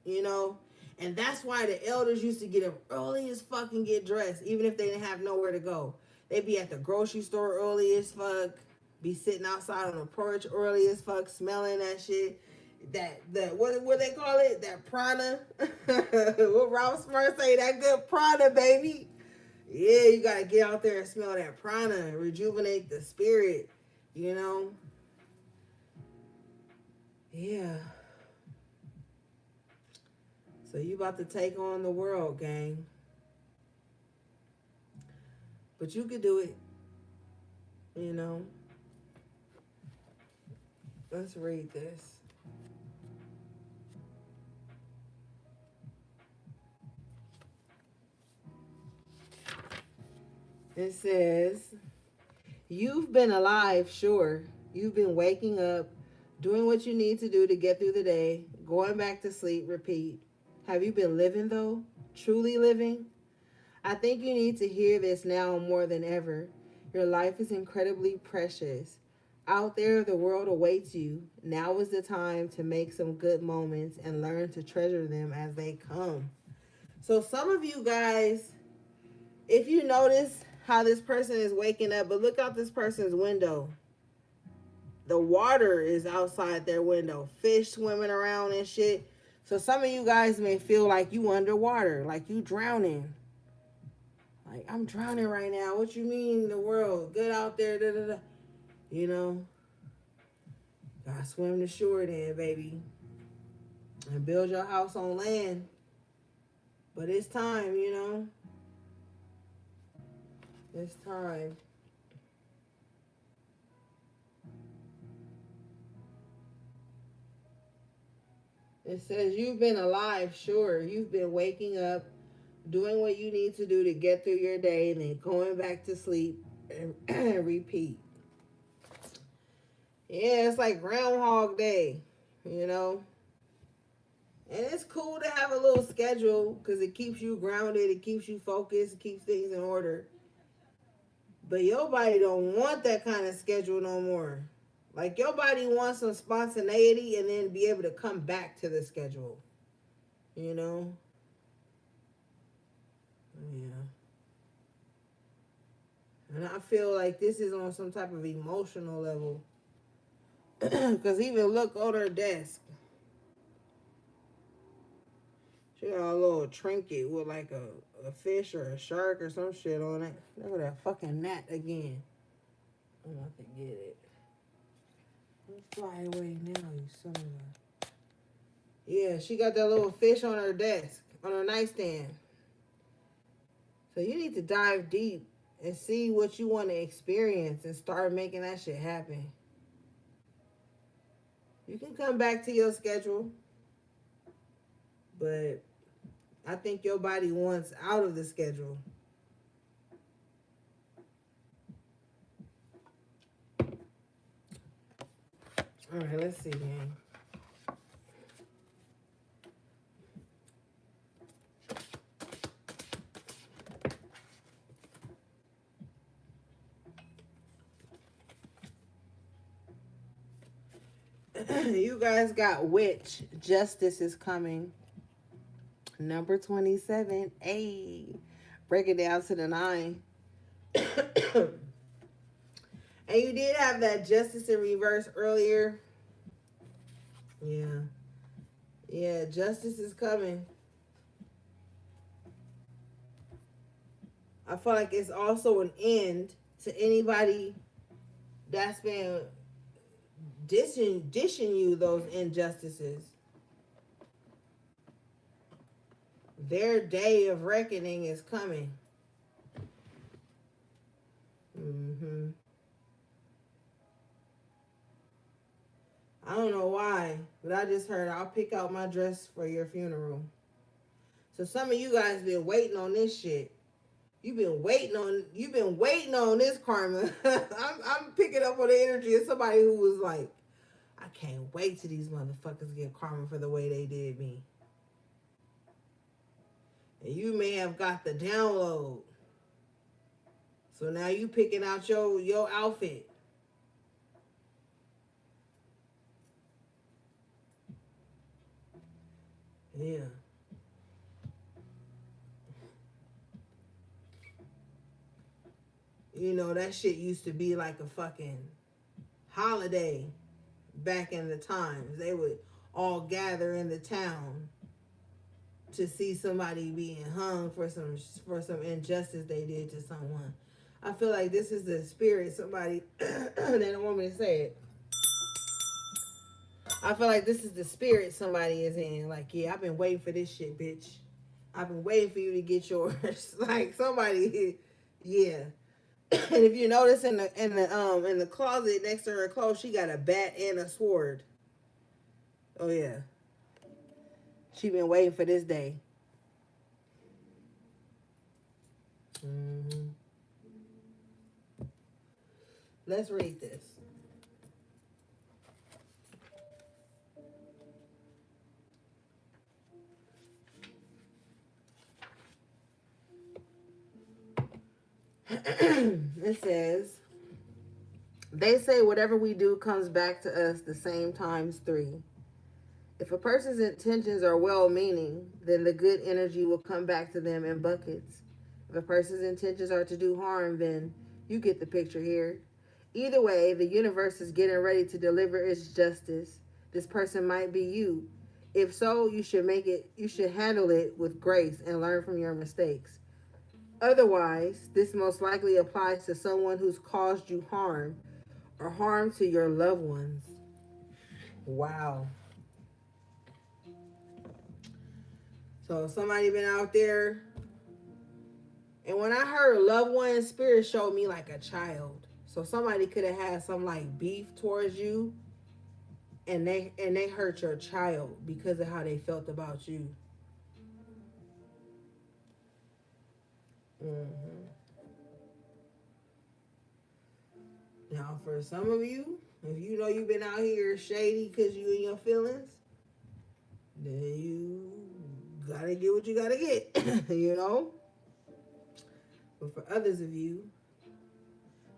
you know. And that's why the elders used to get up early as fuck and get dressed, even if they didn't have nowhere to go. They'd be at the grocery store early as fuck, be sitting outside on the porch early as fuck, smelling that shit. That what they call it? That prana. What Ralph Smart say? That good prana, baby. Yeah, you gotta get out there and smell that prana and rejuvenate the spirit, you know. Yeah. So you about to take on the world, gang. But you could do it, you know. Let's read this. It says, you've been alive, sure. You've been waking up, doing what you need to do to get through the day, going back to sleep, repeat. Have you been living, though? Truly living? I think you need to hear this now more than ever. Your life is incredibly precious. Out there, the world awaits you. Now is the time to make some good moments and learn to treasure them as they come. So, some of you guys, if you notice how this person is waking up, but look out this person's window. The water is outside their window, fish swimming around and shit. So, some of you guys may feel like you underwater, like you drowning. Like, I'm drowning right now. What you mean the world? Good out there, da da da. You know? Gotta swim the shore then, baby. And build your house on land. But it's time, you know? It's time. It says you've been alive, sure. You've been waking up, doing what you need to do to get through your day, and then going back to sleep and repeat. Yeah, it's like Groundhog Day, you know? And it's cool to have a little schedule because it keeps you grounded, it keeps you focused, it keeps things in order. But your body don't want that kind of schedule no more. Like your body wants some spontaneity and then be able to come back to the schedule. You know? Yeah. And I feel like this is on some type of emotional level. Because even look on her desk. She got a little trinket with like a fish or a shark or some shit on it. Look at that fucking gnat again. I'm about to get it. Don't fly away now, you son of a... Yeah, she got that little fish on her desk, on her nightstand. So you need to dive deep and see what you want to experience and start making that shit happen. You can come back to your schedule, but I think your body wants out of the schedule. All right, let's see, gang. You guys got witch. Justice is coming. Number 27. Hey. Break it down to the 9. And you did have that justice in reverse earlier. Yeah. Yeah, justice is coming. I feel like it's also an end to anybody that's been dishing you those injustices. Their day of reckoning is coming. Mm-hmm. I don't know why, but I just heard I'll pick out my dress for your funeral. So some of you guys been waiting on this shit. You've been waiting on this karma. I'm picking up on the energy of somebody who was like, I can't wait till these motherfuckers get karma for the way they did me. And you may have got the download. So now you picking out your outfit. Yeah. You know, that shit used to be like a fucking holiday back in the times. They would all gather in the town to see somebody being hung for some injustice they did to someone. I feel like this is the spirit somebody they don't want me to say it. I feel like this is the spirit somebody is in. Like, yeah, I've been waiting for this shit, bitch. I've been waiting for you to get yours. Like somebody, yeah. And if you notice in the closet next to her clothes, she got a bat and a sword. Oh yeah. She been waiting for this day. Mm-hmm. Let's read this. It says, they say whatever we do comes back to us the same times 3. If a person's intentions are well-meaning, then the good energy will come back to them in buckets. If a person's intentions are to do harm, then you get the picture here. Either way, the universe is getting ready to deliver its justice. This person might be you. If so, you should handle it with grace and learn from your mistakes. Otherwise, this most likely applies to someone who's caused you harm or harm to your loved ones. Wow. So somebody been out there, and when I heard loved one, spirit showed me like a child. So somebody could have had some like beef towards you, and they hurt your child because of how they felt about you. Mm-hmm. Now, for some of you, if you know you've been out here shady because you in your feelings, then you gotta get what you gotta get, you know? But for others of you,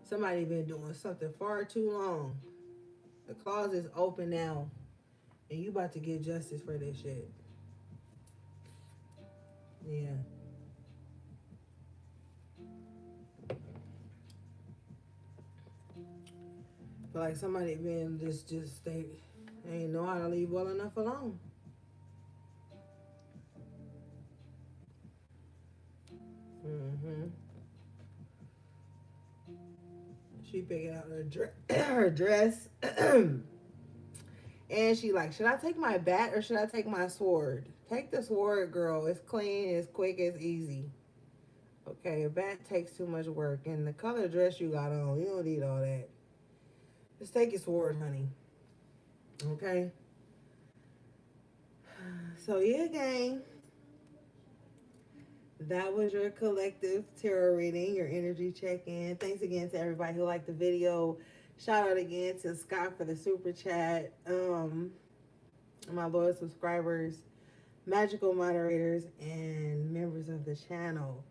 somebody been doing something far too long. The closet's open now, and you about to get justice for this shit. Yeah. Feel like somebody been just they ain't know how to leave well enough alone. Mm-hmm. She picking out her dress. And she like, should I take my bat or should I take my sword? Take the sword, girl. It's clean, it's quick, it's easy. Okay, a bat takes too much work. And the color dress you got on, you don't need all that. Just take your sword, honey. Okay? So yeah, gang. That was your collective tarot reading, your energy check-in. Thanks again to everybody who liked the video. Shout out again to Scott for the super chat. My loyal subscribers, magical moderators, and members of the channel.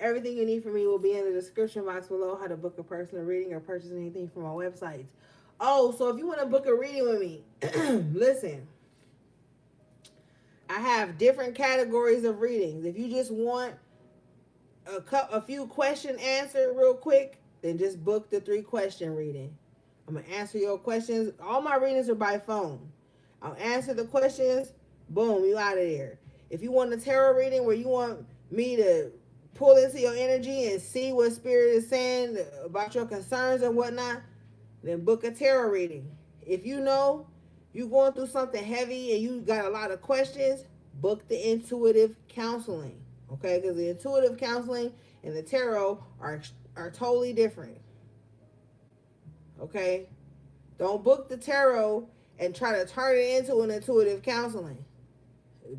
Everything you need from me will be in the description box below. How to book a personal reading or purchase anything from my websites. Oh, so if you want to book a reading with me, listen. I have different categories of readings. If you just want a few questions answered real quick, then just book the 3-question reading. I'm going to answer your questions. All my readings are by phone. I'll answer the questions. Boom, you out of there. If you want a tarot reading where you want me to pull into your energy and see what spirit is saying about your concerns and whatnot, then book a tarot reading. If you know you're going through something heavy and you got a lot of questions, book the intuitive counseling. Okay, because the intuitive counseling and the tarot are totally different. Okay, don't book the tarot and try to turn it into an intuitive counseling.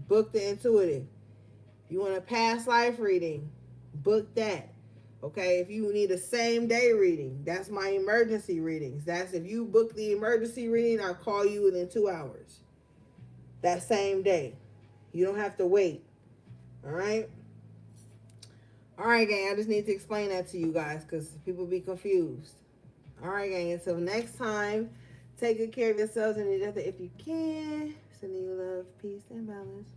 Book the intuitive. If you want a past life reading, book that. Okay, if you need a same day reading, that's my emergency readings. That's if you book the emergency reading, I'll call you within 2 hours. That same day. You don't have to wait. All right. All right, gang. I just need to explain that to you guys because people be confused. All right, gang. Until next time, take good care of yourselves and each other if you can. Sending you love, peace, and balance.